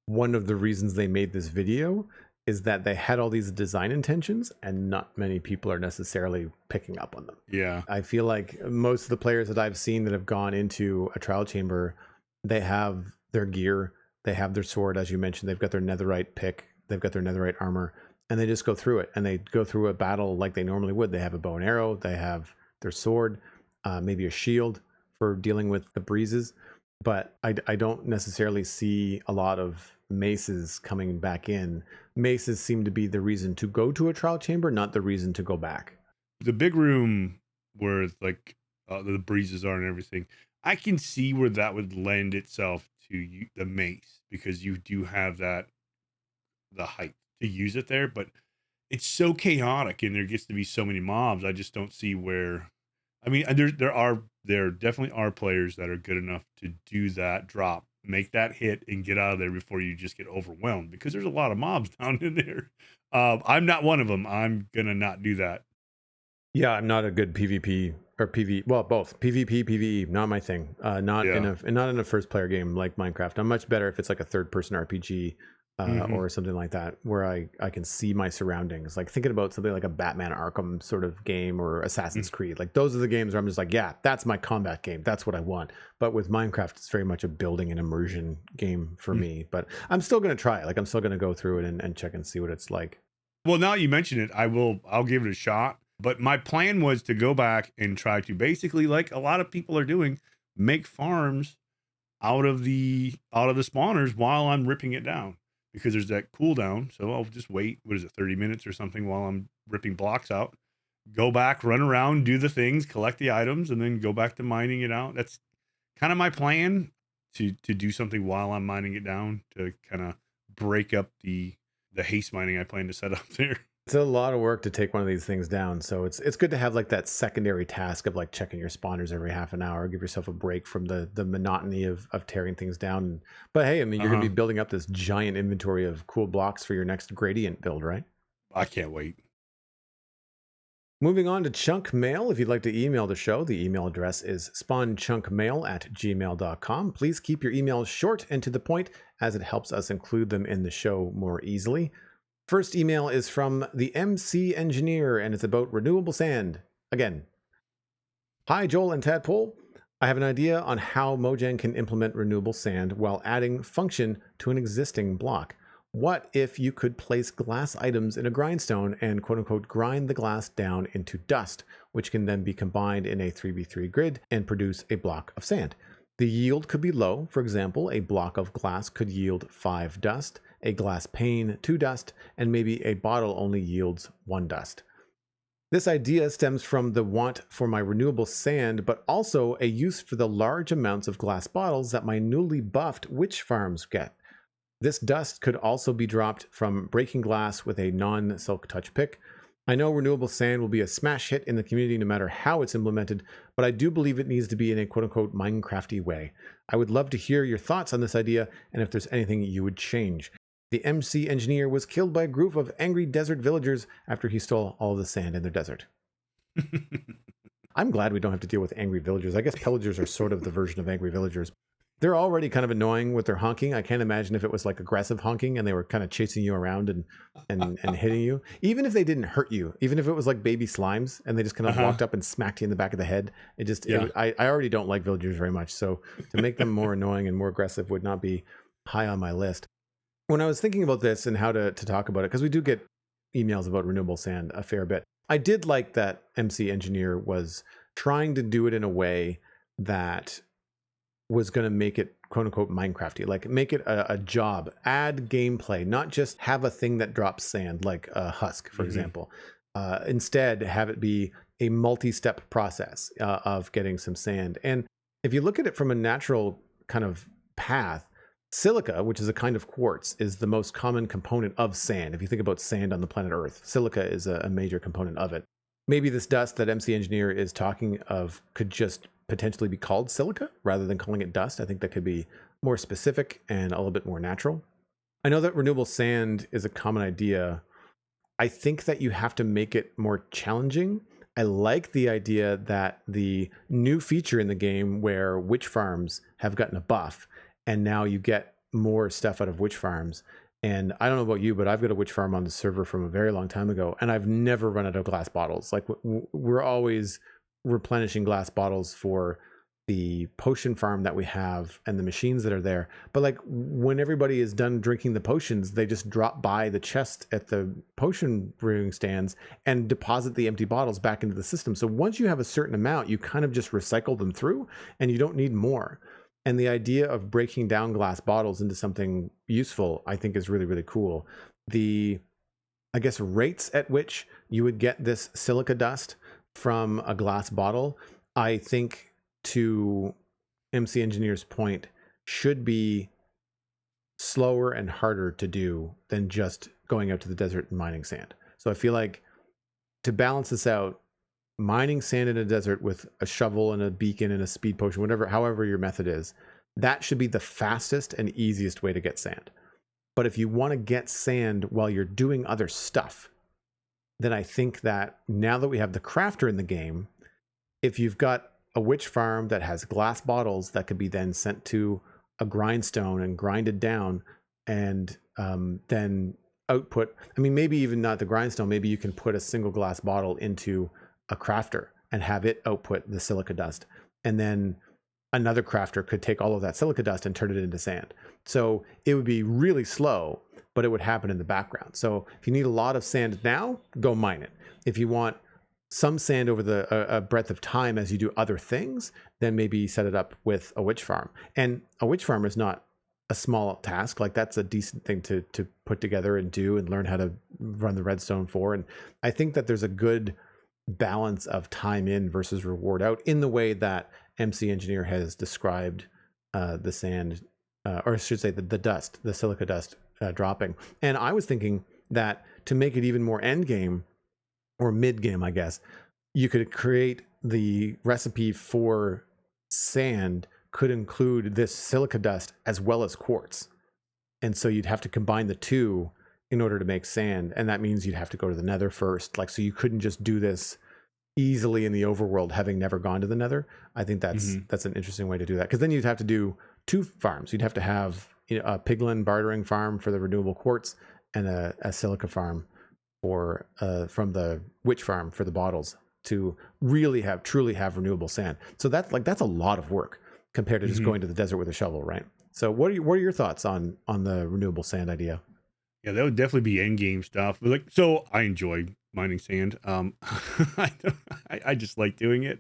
one of the reasons they made this video is that they had all these design intentions and not many people are necessarily picking up on them. Yeah. I feel like most of the players that I've seen that have gone into a trial chamber, they have their gear, they have their sword, as you mentioned, they've got their netherite pick, they've got their netherite armor, and they just go through it. And they go through a battle like they normally would. They have a bow and arrow, they have their sword, maybe a shield for dealing with the breezes. But I don't necessarily see a lot of maces coming back in. Maces seem to be the reason to go to a trial chamber, not the reason to go back. The big room where like the breezes are and everything, I can see where that would lend itself to the mace, because you do have the height to use it there. But it's so chaotic and there gets to be so many mobs. I just don't see where. I mean, there definitely are players that are good enough to do that drop, make that hit, and get out of there before you just get overwhelmed, because there's a lot of mobs down in there. I'm not one of them. I'm gonna not do that. Yeah, I'm not a good PvP or PvE. Well, both PvP, PvE, not my thing. Not in a first player game like Minecraft. I'm much better if it's like a third person RPG. Or something like that, where I can see my surroundings. Like thinking about something like a Batman Arkham sort of game or Assassin's Creed. Like those are the games where I'm just like, yeah, that's my combat game. That's what I want. But with Minecraft, it's very much a building and immersion game for me. But I'm still going to try it. Like I'm still going to go through it and check and see what it's like. Well, now you mention it, I'll give it a shot. But my plan was to go back and try to basically, like a lot of people are doing, make farms out of the spawners while I'm ripping it down. Because there's that cooldown. So I'll just wait, 30 minutes or something while I'm ripping blocks out, go back, run around, do the things, collect the items, and then go back to mining it out. That's kind of my plan, to do something while I'm mining it down, to kind of break up the haste mining I plan to set up there. It's a lot of work to take one of these things down. So it's good to have like that secondary task of like checking your spawners every half an hour, give yourself a break from the monotony of tearing things down. But hey, I mean, you're going to be building up this giant inventory of cool blocks for your next gradient build, right? I can't wait. Moving on to chunk mail. If you'd like to email the show, the email address is spawnchunkmail@gmail.com. Please keep your emails short and to the point, as it helps us include them in the show more easily. First email is from the MC Engineer, and it's about renewable sand. Again, hi Joel and Tadpole. I have an idea on how Mojang can implement renewable sand while adding function to an existing block. What if you could place glass items in a grindstone and quote-unquote grind the glass down into dust, which can then be combined in a 3v3 grid and produce a block of sand? The yield could be low. For example, a block of glass could yield 5 dust, a glass pane 2 dust, and maybe a bottle only yields 1 dust. This idea stems from the want for my renewable sand, but also a use for the large amounts of glass bottles that my newly buffed witch farms get. This dust could also be dropped from breaking glass with a non-silk touch pick. I know renewable sand will be a smash hit in the community no matter how it's implemented, but I do believe it needs to be in a quote-unquote Minecrafty way. I would love to hear your thoughts on this idea and if there's anything you would change. The MC Engineer was killed by a group of angry desert villagers after he stole all of the sand in their desert. I'm glad we don't have to deal with angry villagers. I guess pillagers are sort of the version of angry villagers. They're already kind of annoying with their honking. I can't imagine if it was like aggressive honking and they were kind of chasing you around and hitting you. Even if they didn't hurt you, even if it was like baby slimes and they just kind of walked up and smacked you in the back of the head. I already don't like villagers very much. So to make them more annoying and more aggressive would not be high on my list. When I was thinking about this and how to talk about it, because we do get emails about renewable sand a fair bit, I did like that MC Engineer was trying to do it in a way that was going to make it quote unquote Minecrafty, like make it a job, add gameplay, not just have a thing that drops sand like a husk, for example. Instead, have it be a multi-step process of getting some sand. And if you look at it from a natural kind of path, silica, which is a kind of quartz, is the most common component of sand. If you think about sand on the planet Earth, silica is a major component of it. Maybe this dust that MC Engineer is talking of could just potentially be called silica rather than calling it dust. I think that could be more specific and a little bit more natural. I know that renewable sand is a common idea. I think that you have to make it more challenging. I like the idea that the new feature in the game where witch farms have gotten a buff, and now you get more stuff out of witch farms. And I don't know about you, but I've got a witch farm on the server from a very long time ago, and I've never run out of glass bottles. Like we're always replenishing glass bottles for the potion farm that we have and the machines that are there. But like when everybody is done drinking the potions, they just drop by the chest at the potion brewing stands and deposit the empty bottles back into the system. So once you have a certain amount, you kind of just recycle them through and you don't need more. And the idea of breaking down glass bottles into something useful, I think, is really, really cool. The, I guess, rates at which you would get this silica dust from a glass bottle, I think, to MC Engineer's point, should be slower and harder to do than just going out to the desert and mining sand. So I feel like to balance this out, mining sand in a desert with a shovel and a beacon and a speed potion, whatever, however your method is, that should be the fastest and easiest way to get sand. But if you want to get sand while you're doing other stuff, then I think that now that we have the crafter in the game, if you've got a witch farm that has glass bottles that could be then sent to a grindstone and grinded down and then output. I mean, maybe even not the grindstone. Maybe you can put a single glass bottle into a crafter and have it output the silica dust. And then another crafter could take all of that silica dust and turn it into sand. So it would be really slow, but it would happen in the background. So if you need a lot of sand now, go mine it. If you want some sand over a breadth of time as you do other things, then maybe set it up with a witch farm. And a witch farm is not a small task. Like that's a decent thing to put together and do and learn how to run the redstone for. And I think that there's a good balance of time in versus reward out in the way that MC Engineer has described the sand, or I should say the dust, the silica dust dropping. And I was thinking that to make it even more end game, or mid game, I guess, you could create the recipe for sand could include this silica dust as well as quartz. And so you'd have to combine the two in order to make sand. And that means you'd have to go to the nether first. Like, so you couldn't just do this easily in the overworld, having never gone to the nether. I think that's an interesting way to do that. Because then you'd have to do two farms. You'd have to have, you know, a piglin bartering farm for the renewable quartz and a silica farm for from the witch farm for the bottles to really truly have renewable sand. So that's a lot of work compared to just going to the desert with a shovel, right? So what are your thoughts on the renewable sand idea? Yeah, that would definitely be end game stuff. But like, so I enjoy mining sand. I just like doing it.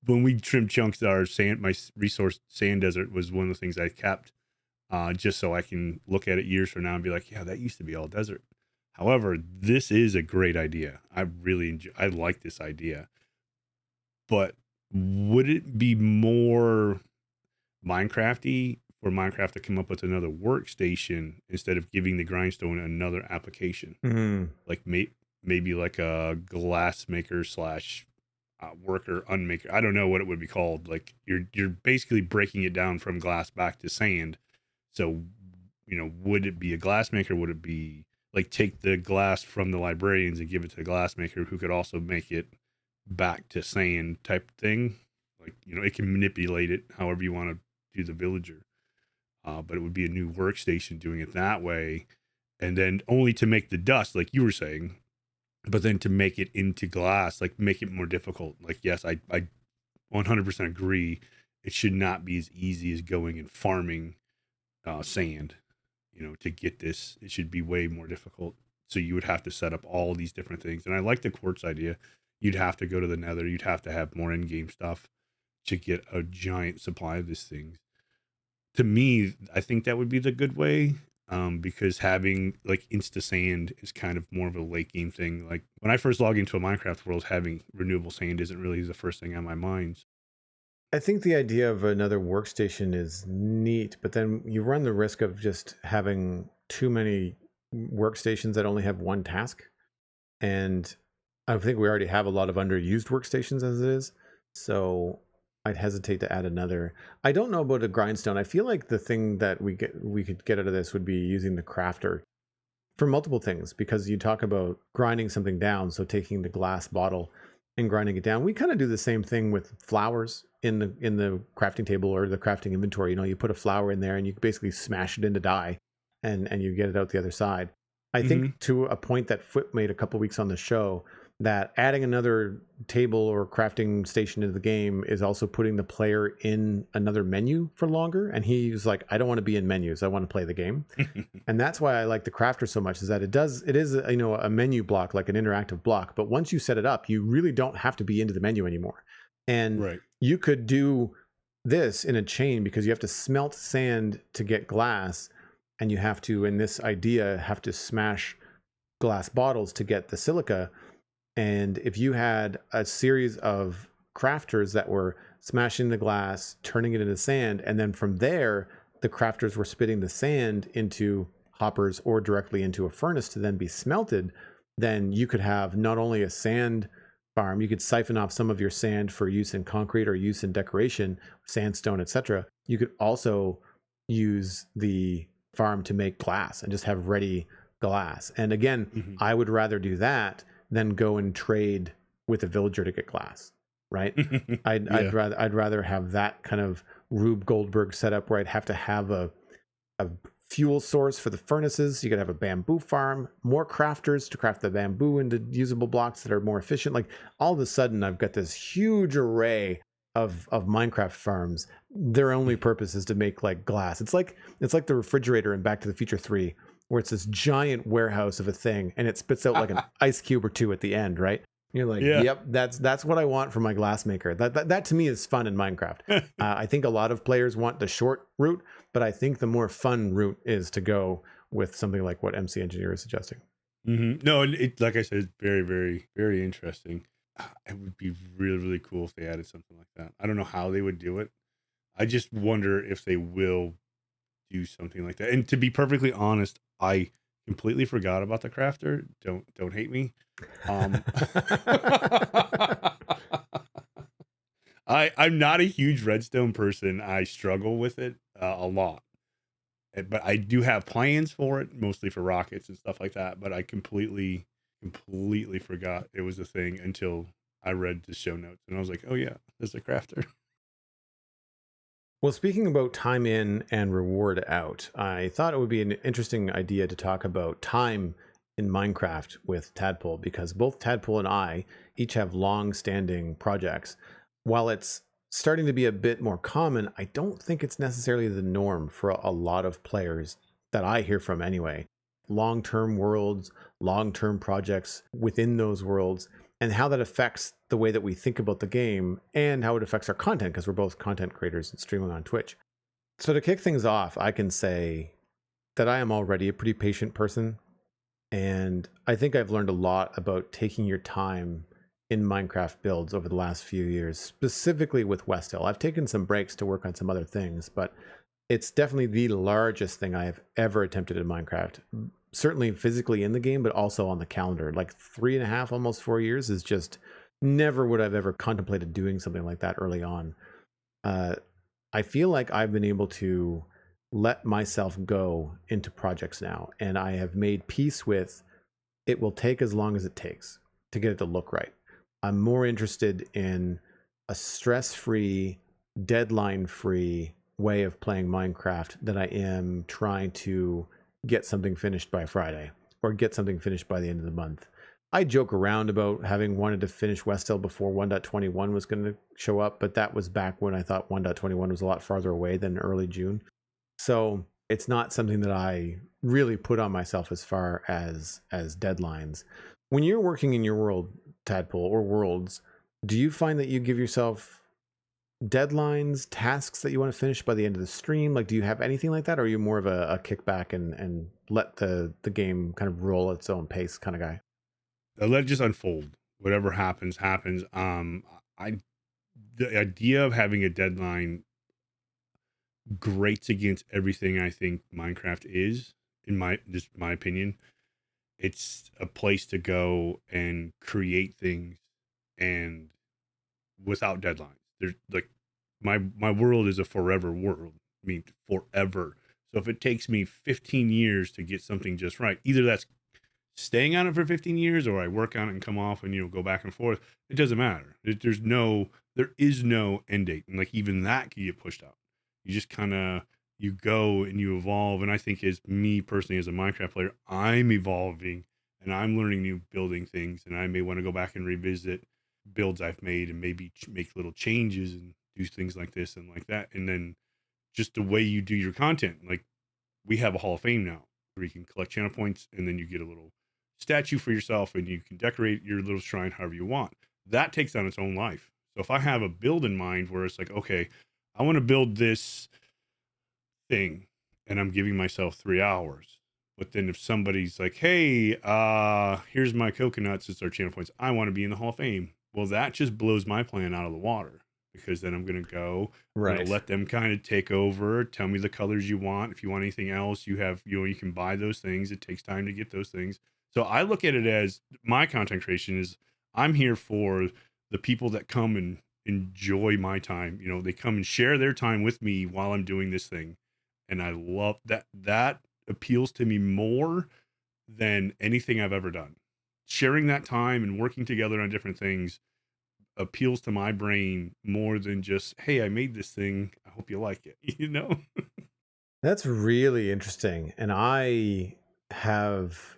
When we trim chunks of our sand, my resource sand desert was one of the things I kept, just so I can look at it years from now and be like, yeah, that used to be all desert. However, this is a great idea. I like this idea. But would it be more Minecrafty for Minecraft to come up with another workstation instead of giving the grindstone another application? Like maybe like a glass maker slash worker unmaker. I don't know what it would be called. Like you're basically breaking it down from glass back to sand. So, you know, would it be a glass maker? Would it be like take the glass from the librarians and give it to the glass maker who could also make it back to sand type thing? Like, you know, it can manipulate it however you want to do the villager. But it would be a new workstation doing it that way. And then only to make the dust, like you were saying, but then to make it into glass, like make it more difficult. Like, yes, I 100% agree. It should not be as easy as going and farming sand. You know, to get this, it should be way more difficult. So you would have to set up all these different things. And I like the quartz idea. You'd have to go to the nether. You'd have to have more in-game stuff to get a giant supply of these things. To me, I think that would be the good way, because having like insta sand is kind of more of a late game thing. Like when I first log into a Minecraft world, having renewable sand isn't really the first thing on my mind. I think the idea of another workstation is neat, but then you run the risk of just having too many workstations that only have one task. And I think we already have a lot of underused workstations as it is. So I'd hesitate to add another. I don't know about a grindstone. I feel like the thing that we could get out of this would be using the crafter for multiple things, because you talk about grinding something down, so taking the glass bottle and grinding it down. We kind of do the same thing with flowers in the crafting table or the crafting inventory. You know, you put a flower in there and you basically smash it into dye, and you get it out the other side. I Mm-hmm. think to a point that Foot made a couple weeks on the show, that adding another table or crafting station into the game is also putting the player in another menu for longer. And he was like, I don't want to be in menus. I want to play the game. And that's why I like the crafter so much, is that it is, you know, a menu block, like an interactive block. But once you set it up, you really don't have to be into the menu anymore. And Right. you could do this in a chain, because you have to smelt sand to get glass. And you have to, in this idea, have to smash glass bottles to get the silica. And if you had a series of crafters that were smashing the glass, turning it into sand, and then from there, the crafters were spitting the sand into hoppers or directly into a furnace to then be smelted, then you could have not only a sand farm, you could siphon off some of your sand for use in concrete or use in decoration, sandstone, etc. You could also use the farm to make glass and just have ready glass. And again, Mm-hmm. I would rather do that than go and trade with a villager to get glass, right? Yeah. I'd rather have that kind of Rube Goldberg setup where I'd have to have a fuel source for the furnaces. You could have a bamboo farm, more crafters to craft the bamboo into usable blocks that are more efficient. Like, all of a sudden, I've got this huge array of Minecraft farms. Their only purpose is to make like glass. It's like the refrigerator in Back to the Future 3, where it's this giant warehouse of a thing and it spits out like an ice cube or two at the end, right? You're like, Yeah. yep, that's what I want for my glass maker. That to me is fun in Minecraft. I think a lot of players want the short route, but I think the more fun route is to go with something like what MC Engineer is suggesting. Mm-hmm. No, it like I said, it's very, very, very interesting. It would be really, really cool if they added something like that. I don't know how they would do it. I just wonder if they will do something like that. And to be perfectly honest, I completely forgot about the crafter. Don't hate me. I'm not a huge redstone person. I struggle with it a lot. But I do have plans for it, mostly for rockets and stuff like that. But I completely forgot it was a thing until I read the show notes, and I was like, "Oh yeah, there's a crafter." Well, speaking about time in and reward out, I thought it would be an interesting idea to talk about time in Minecraft with Tadpole, because both Tadpole and I each have long-standing projects. While it's starting to be a bit more common, I don't think it's necessarily the norm for a lot of players that I hear from anyway. Long-term worlds, long-term projects within those worlds, and how that affects the way that we think about the game and how it affects our content, because we're both content creators and streaming on Twitch. So to kick things off, I can say that I am already a pretty patient person, and I think I've learned a lot about taking your time in Minecraft builds over the last few years, specifically with West Hill. I've taken some breaks to work on some other things, but it's definitely the largest thing I have ever attempted in Minecraft. Certainly physically in the game, but also on the calendar. Like 3.5, almost 4 years is just never would I've ever contemplated doing something like that early on. I feel like I've been able to let myself go into projects now, and I have made peace with it will take as long as it takes to get it to look right. I'm more interested in a stress-free, deadline-free way of playing Minecraft than I am trying to get something finished by Friday or get something finished by the end of the month. I joke around about having wanted to finish West Hill before 1.21 was going to show up, but that was back when I thought 1.21 was a lot farther away than early June. So it's not something that I really put on myself as far as deadlines. When you're working in your world, Tadpole, or worlds, do you find that you give yourself deadlines, tasks that you want to finish by the end of the stream? Like, do you have anything like that, or are you more of a kickback and let the game kind of roll at its own pace kind of guy? I let it just unfold. Whatever happens, happens. I the idea of having a deadline grates against everything I think Minecraft is, in my opinion. It's a place to go and create things and without deadlines. There's like my world is a forever world. I mean, forever. So if it takes me 15 years to get something just right, either that's staying on it for 15 years or I work on it and come off and, go back and forth. It doesn't matter. There is no end date. And like, even that can get pushed out. You just kind of, you go and you evolve. And I think as me personally, as a Minecraft player, I'm evolving and I'm learning new building things. And I may want to go back and revisit builds I've made and maybe make little changes and do things like this and like that. And then just the way you do your content, like we have a Hall of Fame now where you can collect channel points and then you get a little statue for yourself and you can decorate your little shrine however you want. That takes on its own life. So if I have a build in mind where it's like, okay, I want to build this thing and I'm giving myself 3 hours. But then if somebody's like, hey, here's my coconuts, it's our channel points, I want to be in the Hall of Fame. Well, that just blows my plan out of the water because then I'm going to go, Right. let them kind of take over, tell me the colors you want. If you want anything else, you have, you can buy those things. It takes time to get those things. So I look at it as my content creation is I'm here for the people that come and enjoy my time. They come and share their time with me while I'm doing this thing. And I love that. That appeals to me more than anything I've ever done. Sharing that time and working together on different things appeals to my brain more than just, hey, I made this thing, I hope you like it. That's really interesting. And I have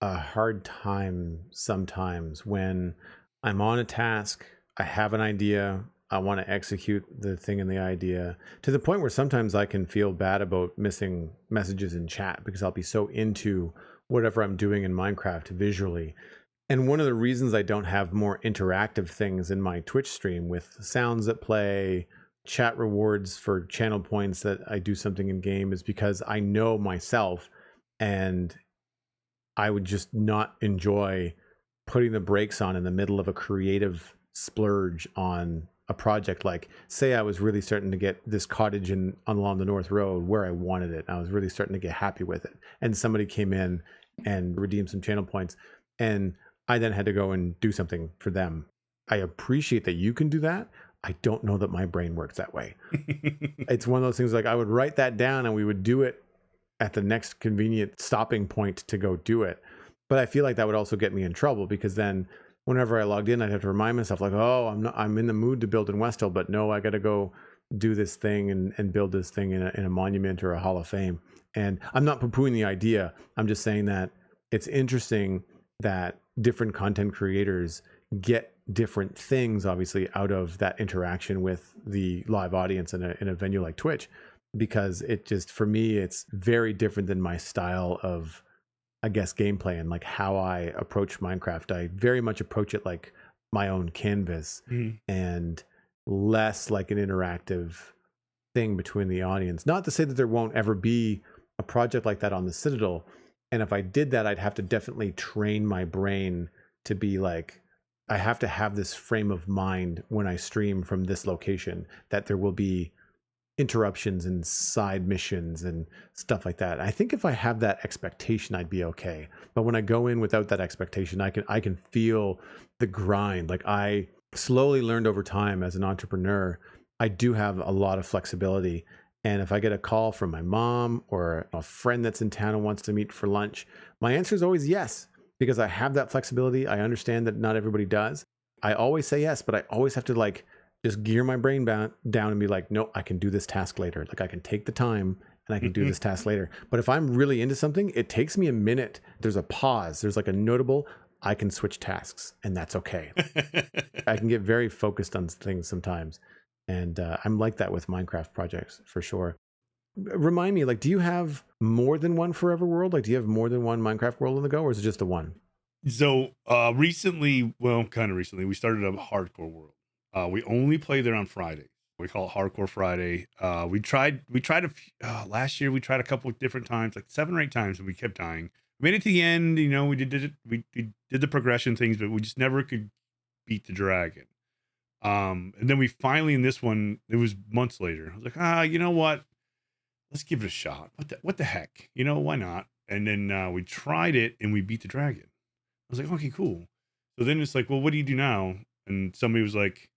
a hard time sometimes when I'm on a task, I have an idea, I want to execute the thing in the idea to the point where sometimes I can feel bad about missing messages in chat because I'll be so into whatever I'm doing in Minecraft visually. And one of the reasons I don't have more interactive things in my Twitch stream with sounds that play, chat rewards for channel points that I do something in game is because I know myself and I would just not enjoy putting the brakes on in the middle of a creative splurge on a project. Like, say I was really starting to get this cottage along the North Road where I wanted it. I was really starting to get happy with it. And somebody came in and redeemed some channel points. And I then had to go and do something for them. I appreciate that you can do that. I don't know that my brain works that way. It's one of those things like I would write that down and we would do it at the next convenient stopping point to go do it. But I feel like that would also get me in trouble because then whenever I logged in, I'd have to remind myself like, oh, I'm in the mood to build in West Hill, but no, I got to go do this thing and build this thing in a monument or a Hall of Fame. And I'm not poo-pooing the idea. I'm just saying that it's interesting that different content creators get different things, obviously, out of that interaction with the live audience in a venue like Twitch, because it just, for me, it's very different than my style of, I guess, gameplay and like how I approach Minecraft. I very much approach it like my own canvas and less like an interactive thing between the audience. Not to say that there won't ever be a project like that on the Citadel. And if I did that, I'd have to definitely train my brain to be like, I have to have this frame of mind when I stream from this location, that there will be interruptions and side missions and stuff like that. I think if I have that expectation, I'd be okay. But when I go in without that expectation, I can feel the grind. Like I slowly learned over time as an entrepreneur, I do have a lot of flexibility. And if I get a call from my mom or a friend that's in town and wants to meet for lunch, my answer is always yes, because I have that flexibility. I understand that not everybody does. I always say yes, but I always have to like just gear my brain down and be like, no, I can do this task later. Like I can take the time and I can do this task later. But if I'm really into something, it takes me a minute. There's a pause. There's like a notable, I can switch tasks and that's okay. I can get very focused on things sometimes. And I'm like that with Minecraft projects for sure. Remind me, like, do you have more than one Forever World? Like, do you have more than one Minecraft world on the go, or is it just the one? So recently, well, kind of recently, we started a hardcore world. We only play there on Friday. We call it Hardcore Friday. We tried last year. We tried a couple of different times, like 7 or 8 times, and we kept dying. We made it to the end. We did it. We did the progression things, but we just never could beat the dragon. And then we finally, in this one, it was months later. I was like, you know what? Let's give it a shot. What the heck? Why not? And then we tried it and we beat the dragon. I was like, okay, cool. So then it's like, well, what do you do now? And somebody was like,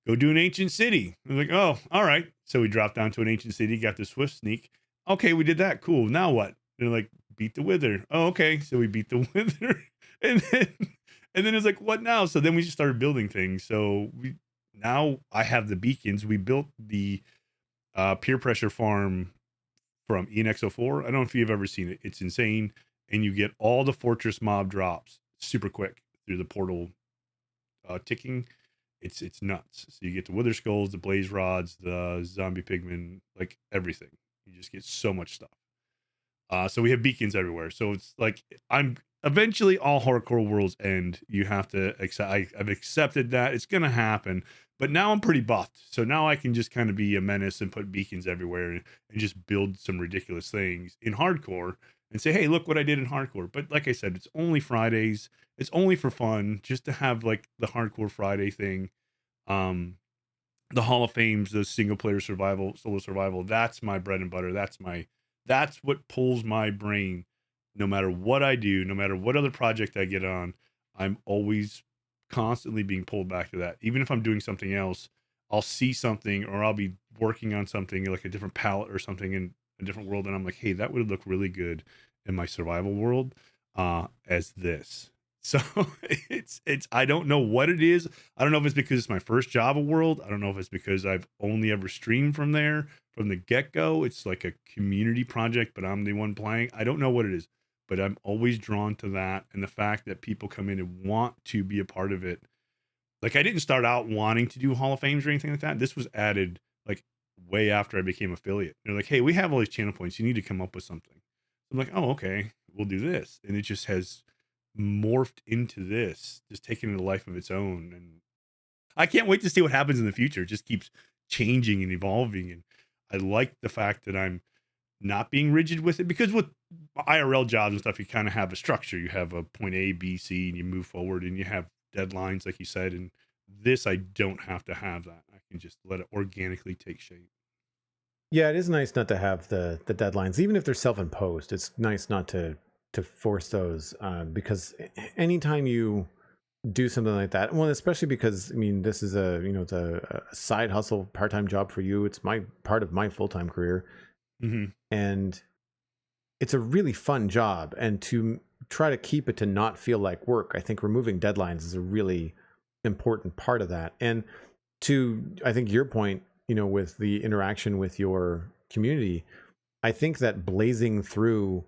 go do an ancient city. I was like, oh, all right. So we dropped down to an ancient city, got the swift sneak. Okay, we did that. Cool. Now what? They're like, beat the wither. Oh, okay. So we beat the wither. and then it's like, what now? So then we just started building things. So now I have the beacons. We built the peer pressure farm from ENX04. I don't know if you've ever seen it. It's insane. And you get all the fortress mob drops super quick through the portal ticking. It's nuts. So you get the wither skulls, the blaze rods, the zombie pigmen, like everything. You just get so much stuff. So we have beacons everywhere. So it's like I'm eventually all hardcore worlds end. You have to accept. I've accepted that it's gonna happen. But now I'm pretty buffed. So now I can just kind of be a menace and put beacons everywhere and just build some ridiculous things in hardcore and say, hey, look what I did in hardcore. But like I said, it's only Fridays. It's only for fun, just to have like the hardcore Friday thing. The Hall of Fames, the single player survival, solo survival. That's my bread and butter. That's what pulls my brain. No matter what I do, no matter what other project I get on, I'm always constantly being pulled back to that. Even if I'm doing something else, I'll see something or I'll be working on something like a different palette or something in a different world, and I'm like, hey, that would look really good in my survival world as this. So it's I don't know what it is. I don't know if it's because it's my first Java world. I don't know if it's because I've only ever streamed from there from the get-go. It's like a community project, but I'm the one playing. I don't know what it is, but I'm always drawn to that, and the fact that people come in and want to be a part of it. Like, I didn't start out wanting to do Hall of Fames or anything like that. This was added like way after I became affiliate. They're like, hey, we have all these channel points. You need to come up with something. I'm like, oh, okay, we'll do this. And it just has morphed into this, just taking a life of its own. And I can't wait to see what happens in the future. It just keeps changing and evolving. And I like the fact that I'm not being rigid with it, because with IRL jobs and stuff, you kind of have a structure. You have a point A, B, C, and you move forward, and you have deadlines, like you said. And this, I don't have to have that. I can just let it organically take shape. Yeah, it is nice not to have the deadlines, even if they're self-imposed. It's nice not to force those, because anytime you do something like that, well, especially because, I mean, this is it's a side hustle, part-time job for you. It's my part of my full-time career. Mm-hmm. And it's a really fun job, and to try to keep it to not feel like work, I think removing deadlines is a really important part of that. And to, I think, your point, with the interaction with your community, I think that blazing through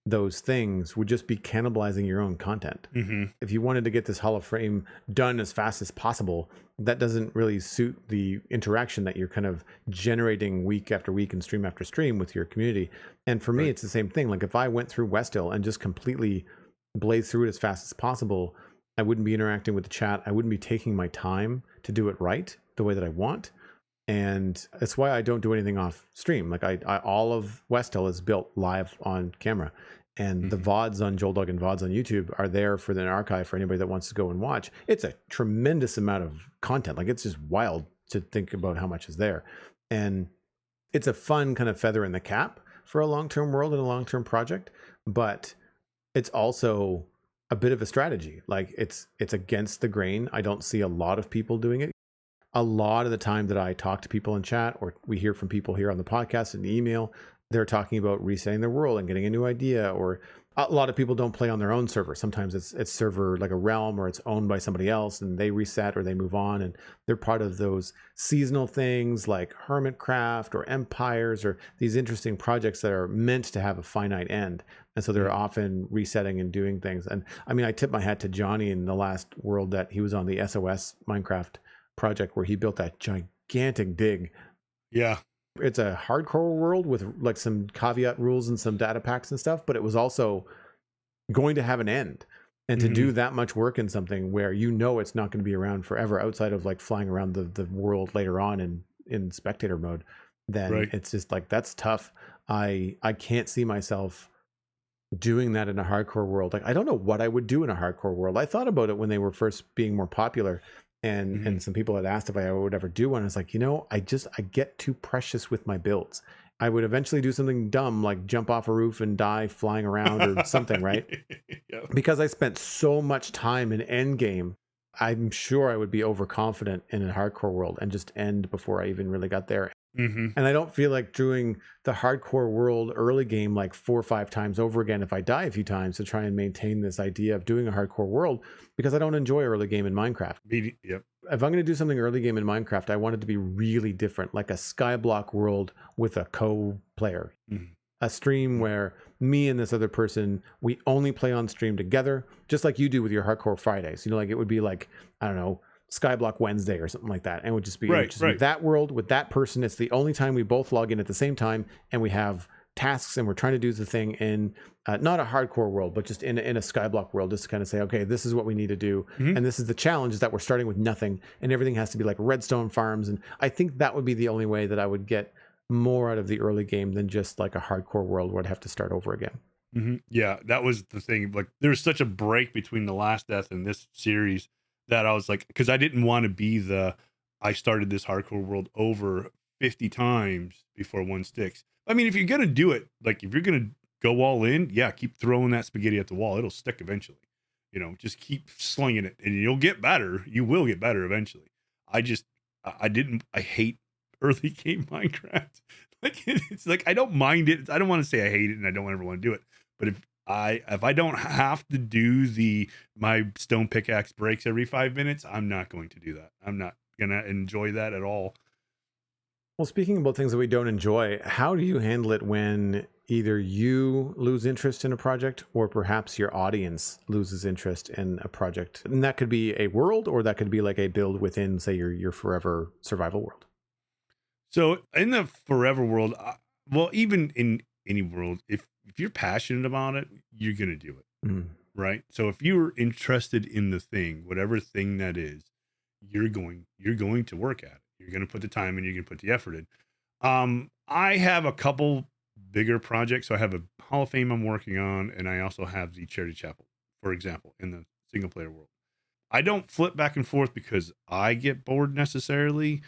those things would just be cannibalizing your own content. Mm-hmm. If you wanted to get this Hall of Fame done as fast as possible, that doesn't really suit the interaction that you're kind of generating week after week and stream after stream with your community. And for me, it's the same thing. Like, if I went through Westhill and just completely blazed through it as fast as possible, I wouldn't be interacting with the chat. I wouldn't be taking my time to do it right the way that I want. And that's why I don't do anything off stream. Like, I all of Westhill is built live on camera. And the VODs on Joldog and VODs on YouTube are there for the archive for anybody that wants to go and watch. It's a tremendous amount of content. Like, it's just wild to think about how much is there. And it's a fun kind of feather in the cap for a long-term world and a long-term project. But it's also a bit of a strategy. Like, it's against the grain. I don't see a lot of people doing it. A lot of the time that I talk to people in chat, or we hear from people here on the podcast and email, they're talking about resetting their world and getting a new idea. Or a lot of people don't play on their own server. Sometimes it's server like a realm, or it's owned by somebody else, and they reset or they move on, and they're part of those seasonal things like Hermitcraft or Empires, or these interesting projects that are meant to have a finite end. And so they're often resetting and doing things. And I mean, I tip my hat to Johnny in the last world that he was on, the SOS Minecraft project, where he built that gigantic dig. Yeah. It's a hardcore world with like some caveat rules and some data packs and stuff, but it was also going to have an end. And to do that much work in something where it's not going to be around forever, outside of like flying around the world later on in spectator mode, then it's just like, that's tough. I can't see myself doing that in a hardcore world. Like, I don't know what I would do in a hardcore world. I thought about it when they were first being more popular. And some people had asked if I would ever do one. I was like, I get too precious with my builds. I would eventually do something dumb, like jump off a roof and die flying around or something, right? Yep. Because I spent so much time in endgame. I'm sure I would be overconfident in a hardcore world and just end before I even really got there. Mm-hmm. And I don't feel like doing the hardcore world early game like 4 or 5 times over again if I die a few times to try and maintain this idea of doing a hardcore world, because I don't enjoy early game in Minecraft. Yep. If I'm going to do something early game in Minecraft, I want it to be really different, like a skyblock world with a co-player. Mm-hmm. A stream where me and this other person, we only play on stream together, just like you do with your hardcore Fridays. You know, like it would be like, I don't know, Skyblock Wednesday or something like that. And it would just be, Right. that world with that person. It's the only time we both log in at the same time, and we have tasks and we're trying to do the thing in not a hardcore world, but just in a Skyblock world, just to kind of say, okay, this is what we need to do. Mm-hmm. And this is the challenge, is that we're starting with nothing and everything has to be like redstone farms. And I think that would be the only way that I would get more out of the early game than just like a hardcore world where I'd have to start over again. Mm-hmm. Yeah, that was the thing. Like, there was such a break between the last death and this series that I was like, because I didn't want to be I started this hardcore world over 50 times before one sticks. I mean, if you're gonna do it, like if you're gonna go all in, yeah, keep throwing that spaghetti at the wall. It'll stick eventually. You know, just keep slinging it, and you'll get better. You will get better eventually. I hate early game Minecraft. Like, it's like, I don't mind it. I don't want to say I hate it and I don't ever want to do it. But if I don't have to do my stone pickaxe breaks every 5 minutes, I'm not going to do that. I'm not gonna enjoy that at all. Well, speaking about things that we don't enjoy, how do you handle it when either you lose interest in a project or perhaps your audience loses interest in a project? And that could be a world, or that could be like a build within, say, your forever survival world. So in the forever world, well, even in any world, if you're passionate about it, you're going to do it. Mm. Right. So if you're interested in the thing, whatever thing that is, you're going to work at it. You're going to put the time in, you're going to put the effort in. I have a couple bigger projects. So I have a Hall of Fame I'm working on, and I also have the Charity Chapel, for example, in the single player world. I don't flip back and forth because I get bored necessarily.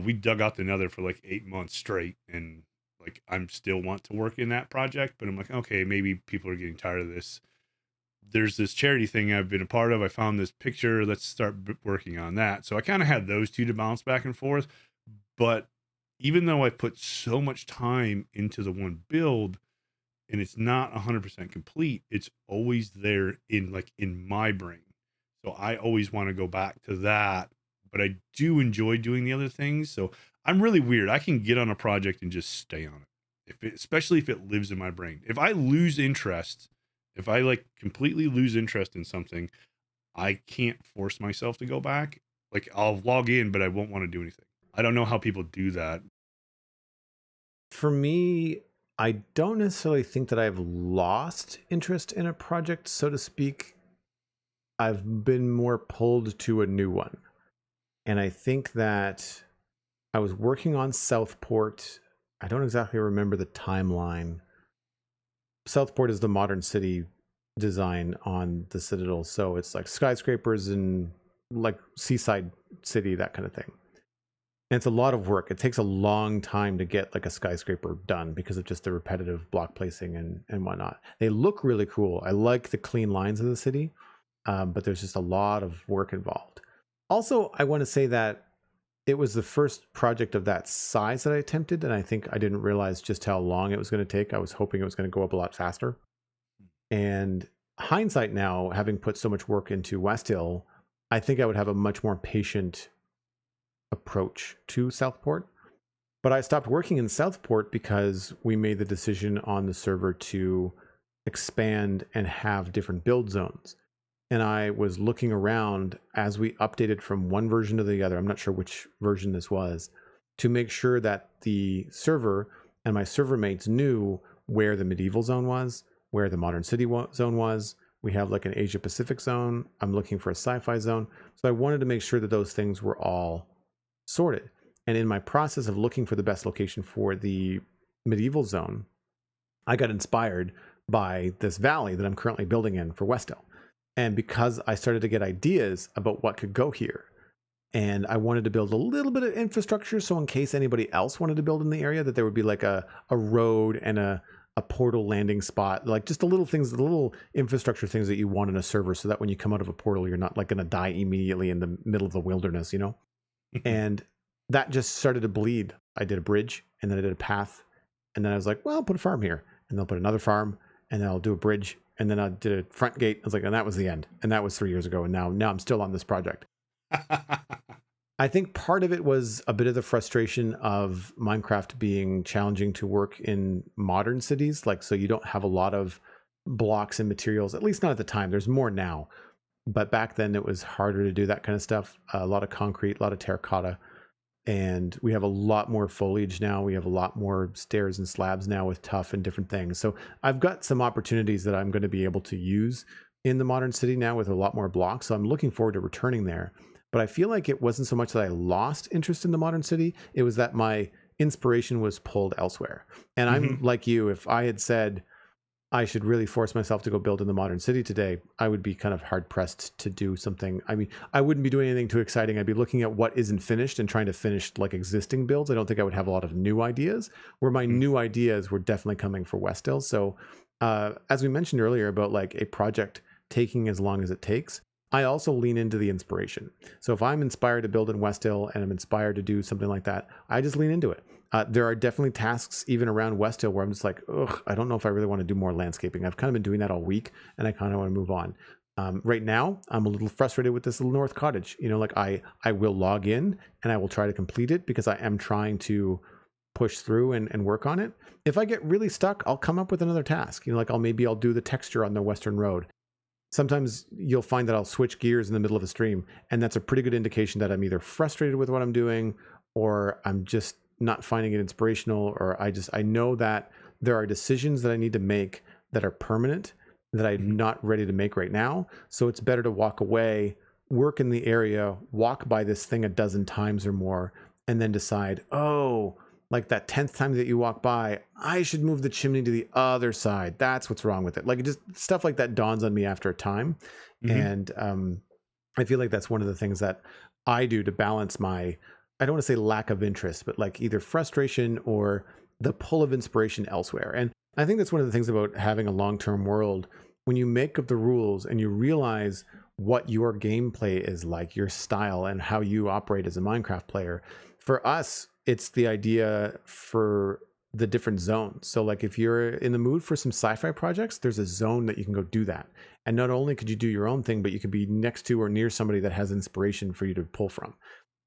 We dug out the Nether for like 8 months straight, and like I'm still want to work in that project, but I'm like, okay, maybe people are getting tired of this. There's this charity thing I've been a part of. I found this picture. Let's start working on that. So I kind of had those two to bounce back and forth. But even though I put so much time into the one build and it's not 100% complete, it's always there in my brain. So I always want to go back to that, but I do enjoy doing the other things. So I'm really weird. I can get on a project and just stay on it, especially if it lives in my brain. If I lose interest, if I like completely lose interest in something, I can't force myself to go back. Like, I'll log in, but I won't want to do anything. I don't know how people do that. For me, I don't necessarily think that I've lost interest in a project, so to speak. I've been more pulled to a new one. And I think that I was working on Southport. I don't exactly remember the timeline. Southport is the modern city design on the Citadel. So it's like skyscrapers and like seaside city, that kind of thing. And it's a lot of work. It takes a long time to get like a skyscraper done because of just the repetitive block placing and whatnot. They look really cool. I like the clean lines of the city, but there's just a lot of work involved. Also, I want to say that it was the first project of that size that I attempted, and I think I didn't realize just how long it was going to take. I was hoping it was going to go up a lot faster. And hindsight now, having put so much work into West Hill, I think I would have a much more patient approach to Southport. But I stopped working in Southport because we made the decision on the server to expand and have different build zones. And I was looking around as we updated from one version to the other. I'm not sure which version this was, to make sure that the server and my server mates knew where the medieval zone was, where the modern city zone was. We have like an Asia Pacific zone. I'm looking for a sci-fi zone. So I wanted to make sure that those things were all sorted. And in my process of looking for the best location for the medieval zone, I got inspired by this valley that I'm currently building in for West Hill. And because I started to get ideas about what could go here, and I wanted to build a little bit of infrastructure, so in case anybody else wanted to build in the area, that there would be like a road and a a portal landing spot, like just the little things, the little infrastructure things that you want in a server, so that when you come out of a portal, you're not like going to die immediately in the middle of the wilderness, And that just started to bleed. I did a bridge, and then I did a path, and then I was like, well, I'll put a farm here, and then I'll put another farm, and then I'll do a bridge, and then I did a front gate. I was like, and that was the end. And that was 3 years ago. And now I'm still on this project. I think part of it was a bit of the frustration of Minecraft being challenging to work in modern cities. Like, so you don't have a lot of blocks and materials, at least not at the time. There's more now. But back then it was harder to do that kind of stuff. A lot of concrete, a lot of terracotta. And we have a lot more foliage now. We have a lot more stairs and slabs now with tuff and different things. So I've got some opportunities that I'm going to be able to use in the modern city now with a lot more blocks. So I'm looking forward to returning there. But I feel like it wasn't so much that I lost interest in the modern city. It was that my inspiration was pulled elsewhere. And I'm like you, if I had said I should really force myself to go build in the modern city today, I would be kind of hard pressed to do something. I mean, I wouldn't be doing anything too exciting. I'd be looking at what isn't finished and trying to finish like existing builds. I don't think I would have a lot of new ideas, where my new ideas were definitely coming for Westhill. So as we mentioned earlier about like a project taking as long as it takes, I also lean into the inspiration. So if I'm inspired to build in Westhill and I'm inspired to do something like that, I just lean into it. There are definitely tasks even around Westhill where I'm just like, ugh, I don't know if I really want to do more landscaping. I've kind of been doing that all week, and I kind of want to move on. Right now, I'm a little frustrated with this little north cottage. Like I will log in and I will try to complete it because I am trying to push through and work on it. If I get really stuck, I'll come up with another task. Like I'll do the texture on the Western Road. Sometimes you'll find that I'll switch gears in the middle of a stream, and that's a pretty good indication that I'm either frustrated with what I'm doing, or I'm just not finding it inspirational, or I know that there are decisions that I need to make that are permanent that I'm not ready to make right now. So it's better to walk away, work in the area, walk by this thing a dozen times or more, and then decide, oh, like that 10th time that you walk by, I should move the chimney to the other side. That's what's wrong with it. Like, it just stuff like that dawns on me after a time. And I feel like that's one of the things that I do to balance my, I don't want to say lack of interest, but like either frustration or the pull of inspiration elsewhere. And I think that's one of the things about having a long-term world. When you make up the rules and you realize what your gameplay is like, your style, and how you operate as a Minecraft player, for us, it's the idea for the different zones. So like if you're in the mood for some sci-fi projects, there's a zone that you can go do that. And not only could you do your own thing, but you could be next to or near somebody that has inspiration for you to pull from.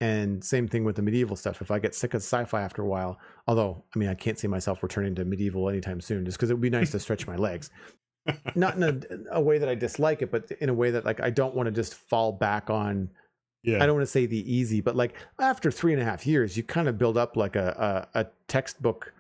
And same thing with the medieval stuff. If I get sick of sci-fi after a while, although, I mean, I can't see myself returning to medieval anytime soon, just because it would be nice to stretch my legs. Not in a way that I dislike it, but in a way that like I don't want to just fall back on, I don't want to say the easy, but like after 3.5 years, you kind of build up like a textbook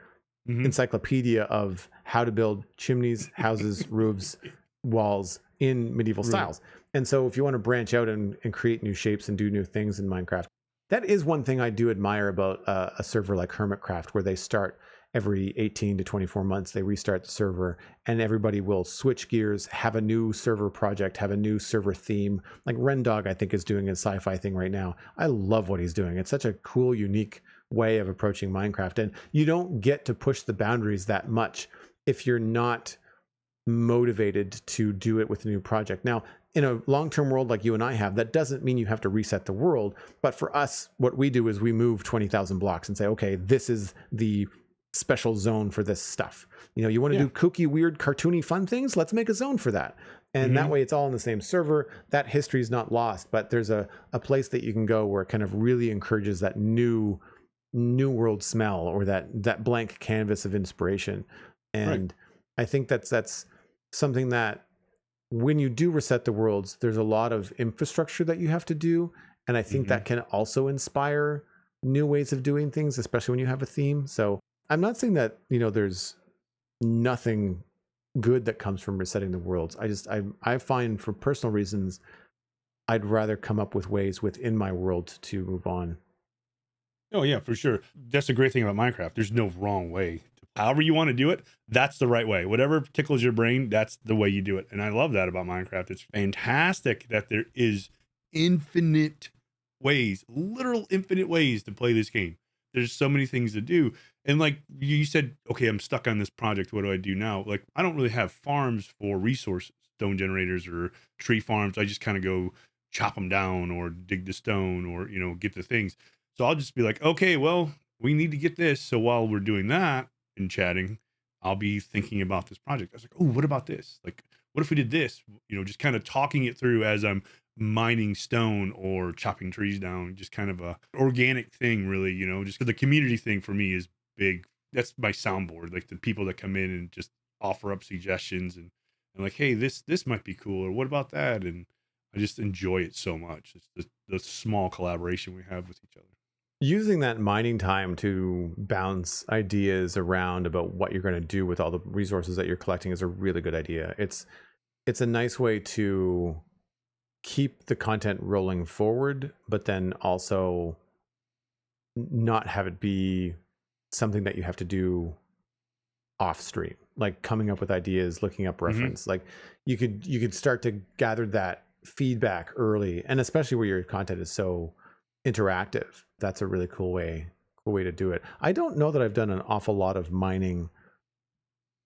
encyclopedia of how to build chimneys, houses, roofs, walls in medieval styles. And so if you want to branch out and create new shapes and do new things in Minecraft, that is one thing I do admire about a server like Hermitcraft, where they start every 18 to 24 months, they restart the server and everybody will switch gears, have a new server project, have a new server theme. Like Rendog, I think, is doing a sci-fi thing right now. I love what he's doing. It's such a cool, unique way of approaching Minecraft. And you don't get to push the boundaries that much if you're not motivated to do it with a new project. Now, in a long-term world like you and I have, that doesn't mean you have to reset the world. But for us, what we do is we move 20,000 blocks and say, okay, this is the special zone for this stuff. You want to do kooky, weird, cartoony, fun things? Let's make a zone for that. And that way it's all in the same server. That history is not lost, but there's a place that you can go where it kind of really encourages that new world smell, or that blank canvas of inspiration. And I think that's something that when you do reset the worlds, there's a lot of infrastructure that you have to do. And I think that can also inspire new ways of doing things, especially when you have a theme. So I'm not saying that, there's nothing good that comes from resetting the worlds. I find, for personal reasons, I'd rather come up with ways within my world to move on. Oh yeah, for sure. That's the great thing about Minecraft. There's no wrong way. However you want to do it, that's the right way. Whatever tickles your brain, that's the way you do it. And I love that about Minecraft. It's fantastic that there is infinite ways, literal infinite ways to play this game. there's so many things to do. And like you said, okay, I'm stuck on this project. What do I do now? Like, I don't really have farms for resources, stone generators or tree farms. I just kind of go chop them down or dig the stone or, get the things. So I'll just be like, okay, well, we need to get this. So while we're doing that and chatting, I'll be thinking about this project. I was like, oh, what about this? Like, what if we did this? Just kind of talking it through as I'm mining stone or chopping trees down. Just kind of a organic thing, really. Just the community thing for me is big. That's my soundboard. Like the people that come in and just offer up suggestions and like, hey, this might be cool, or what about that? And I just enjoy it so much. It's the small collaboration we have with each other. Using that mining time to bounce ideas around about what you're going to do with all the resources that you're collecting is a really good idea. It's a nice way to keep the content rolling forward, but then also not have it be something that you have to do off stream, like coming up with ideas, looking up reference. Like you could start to gather that feedback early, and especially where your content is so interactive. That's a really cool way to do it. I don't know that I've done an awful lot of mining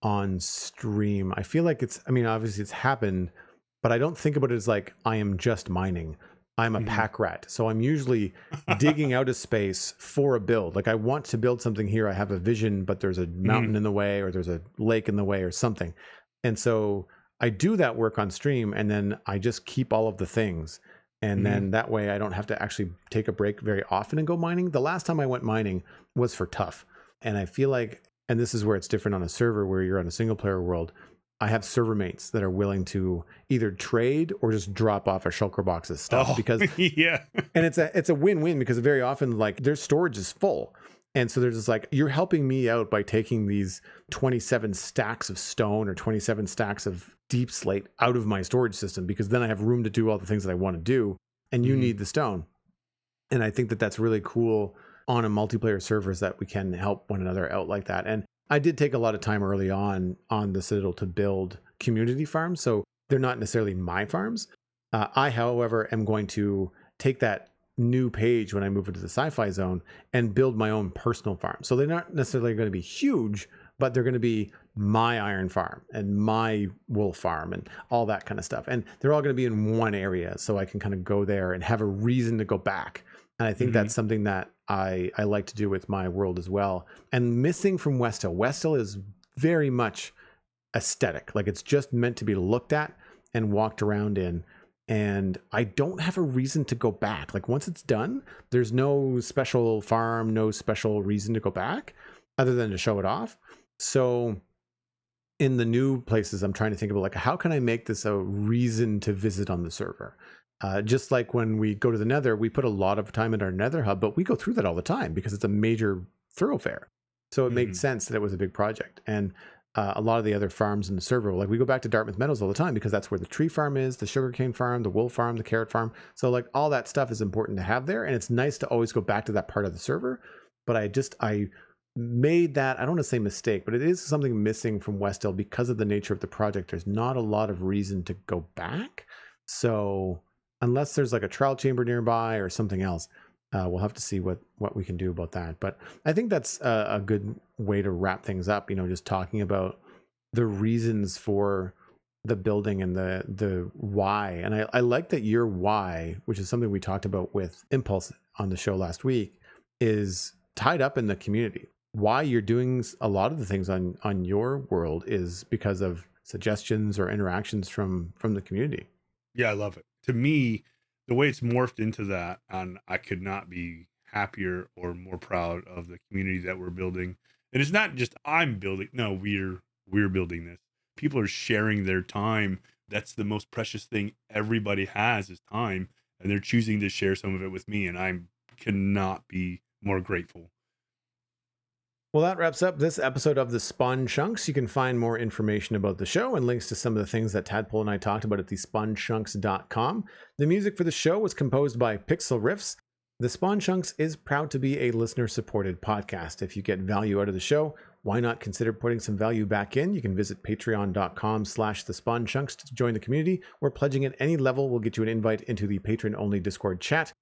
on stream. I feel like obviously it's happened, but I don't think about it as like I am just mining. I'm a pack rat. So I'm usually digging out a space for a build. Like I want to build something here. I have a vision, but there's a mountain in the way, or there's a lake in the way or something. And so I do that work on stream, and then I just keep all of the things. And then that way I don't have to actually take a break very often and go mining. The last time I went mining was for Tough. And I feel like, and this is where it's different on a server where you're on a single player world, I have server mates that are willing to either trade or just drop off a shulker box of stuff because yeah. And it's a win-win, because very often like their storage is full. And so they're just like, you're helping me out by taking these 27 stacks of stone or 27 stacks of deep slate out of my storage system, because then I have room to do all the things that I want to do, and you need the stone. And I think that that's really cool on a multiplayer servers, that we can help one another out like that. And I did take a lot of time early on the Citadel to build community farms. So they're not necessarily my farms. I, however, am going to take that new page when I move into the sci-fi zone and build my own personal farm. So they're not necessarily going to be huge, but they're going to be my iron farm and my wool farm and all that kind of stuff. And they're all going to be in one area, so I can kind of go there and have a reason to go back. And I think that's something that I like to do with my world as well. And missing from West Hill. West Hill is very much aesthetic. Like it's just meant to be looked at and walked around in. And I don't have a reason to go back. Like once it's done, there's no special farm, no special reason to go back other than to show it off. So in the new places, I'm trying to think about like, how can I make this a reason to visit on the server? Just like when we go to the Nether, we put a lot of time in our Nether hub, but we go through that all the time because it's a major thoroughfare. So it made sense that it was a big project. And a lot of the other farms in the server, like we go back to Dartmouth Meadows all the time because that's where the tree farm is, the sugarcane farm, the wool farm, the carrot farm. So like all that stuff is important to have there. And it's nice to always go back to that part of the server. But I made that, I don't want to say mistake, but it is something missing from West Hill because of the nature of the project. There's not a lot of reason to go back. So unless there's like a trial chamber nearby or something else, we'll have to see what we can do about that. But I think that's a good way to wrap things up, just talking about the reasons for the building and the why. And I like that your why, which is something we talked about with Impulse on the show last week, is tied up in the community. Why you're doing a lot of the things on your world is because of suggestions or interactions from the community. Yeah, I love it. To me, the way it's morphed into that, and I could not be happier or more proud of the community that we're building. And it's not just I'm building. No, we're building this. People are sharing their time. That's the most precious thing everybody has, is time, and they're choosing to share some of it with me, and I cannot be more grateful. Well, that wraps up this episode of the Spawn Chunks. You can find more information about the show and links to some of the things that Tadpole and I talked about at thespawnchunks.com. The music for the show was composed by Pixel Riffs. The Spawn Chunks is proud to be a listener-supported podcast. If you get value out of the show, why not consider putting some value back in? You can visit patreon.com/thespawnchunks to join the community, where pledging at any level will get you an invite into the patron-only Discord chat.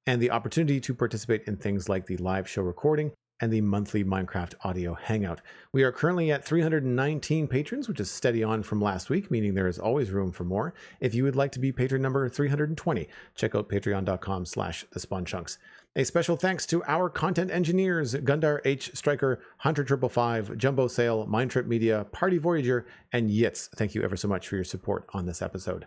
and the opportunity to participate in things like the live show recording and the monthly Minecraft audio hangout. We are currently at 319 patrons, which is steady on from last week, meaning there is always room for more. If you would like to be patron number 320, check out patreon.com/thespawnchunks. A special thanks to our content engineers, Gundar H. Striker, Hunter 555, Jumbo Sale, Mindtrip Media, Party Voyager, and Yitz. Thank you ever so much for your support on this episode.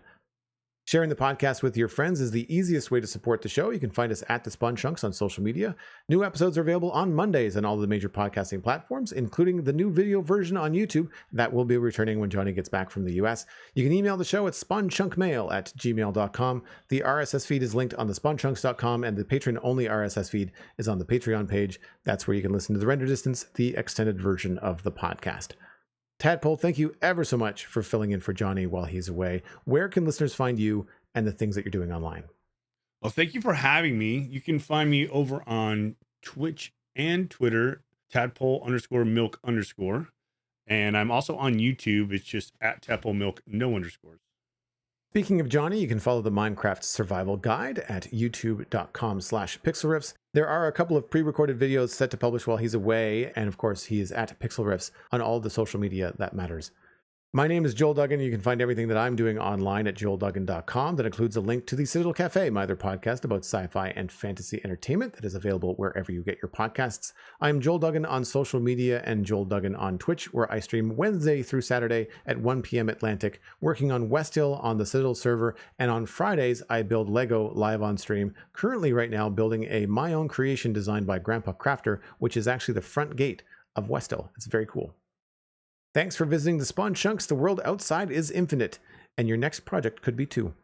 Sharing the podcast with your friends is the easiest way to support the show. You can find us at The Spawn Chunks on social media. New episodes are available on Mondays on all the major podcasting platforms, including the new video version on YouTube that will be returning when Johnny gets back from the US. You can email the show at spawnchunkmail@gmail.com. The RSS feed is linked on thespawnchunks.com, and the patron-only RSS feed is on the Patreon page. That's where you can listen to the render distance, the extended version of the podcast. Tadpole, thank you ever so much for filling in for Johnny while he's away. Where can listeners find you and the things that you're doing online? Well, thank you for having me. You can find me over on Twitch and Twitter, Tadpole_Milk_. And I'm also on YouTube. It's just at Tadpole Milk, no underscores. Speaking of Johnny, you can follow the Minecraft Survival Guide at youtube.com/pixelriffs. There are a couple of pre-recorded videos set to publish while he's away, and of course he is at pixelriffs on all the social media that matters. My name is Joel Duggan. You can find everything that I'm doing online at joelduggan.com. That includes a link to the Citadel Cafe, my other podcast about sci-fi and fantasy entertainment that is available wherever you get your podcasts. I'm Joel Duggan on social media and Joel Duggan on Twitch, where I stream Wednesday through Saturday at 1 p.m. Atlantic, working on West Hill on the Citadel server, and on Fridays I build Lego live on stream. Currently right now building a my own creation designed by Grandpa Crafter, which is actually the front gate of West Hill. It's very cool. Thanks for visiting the Spawn Chunks. The world outside is infinite, and your next project could be too.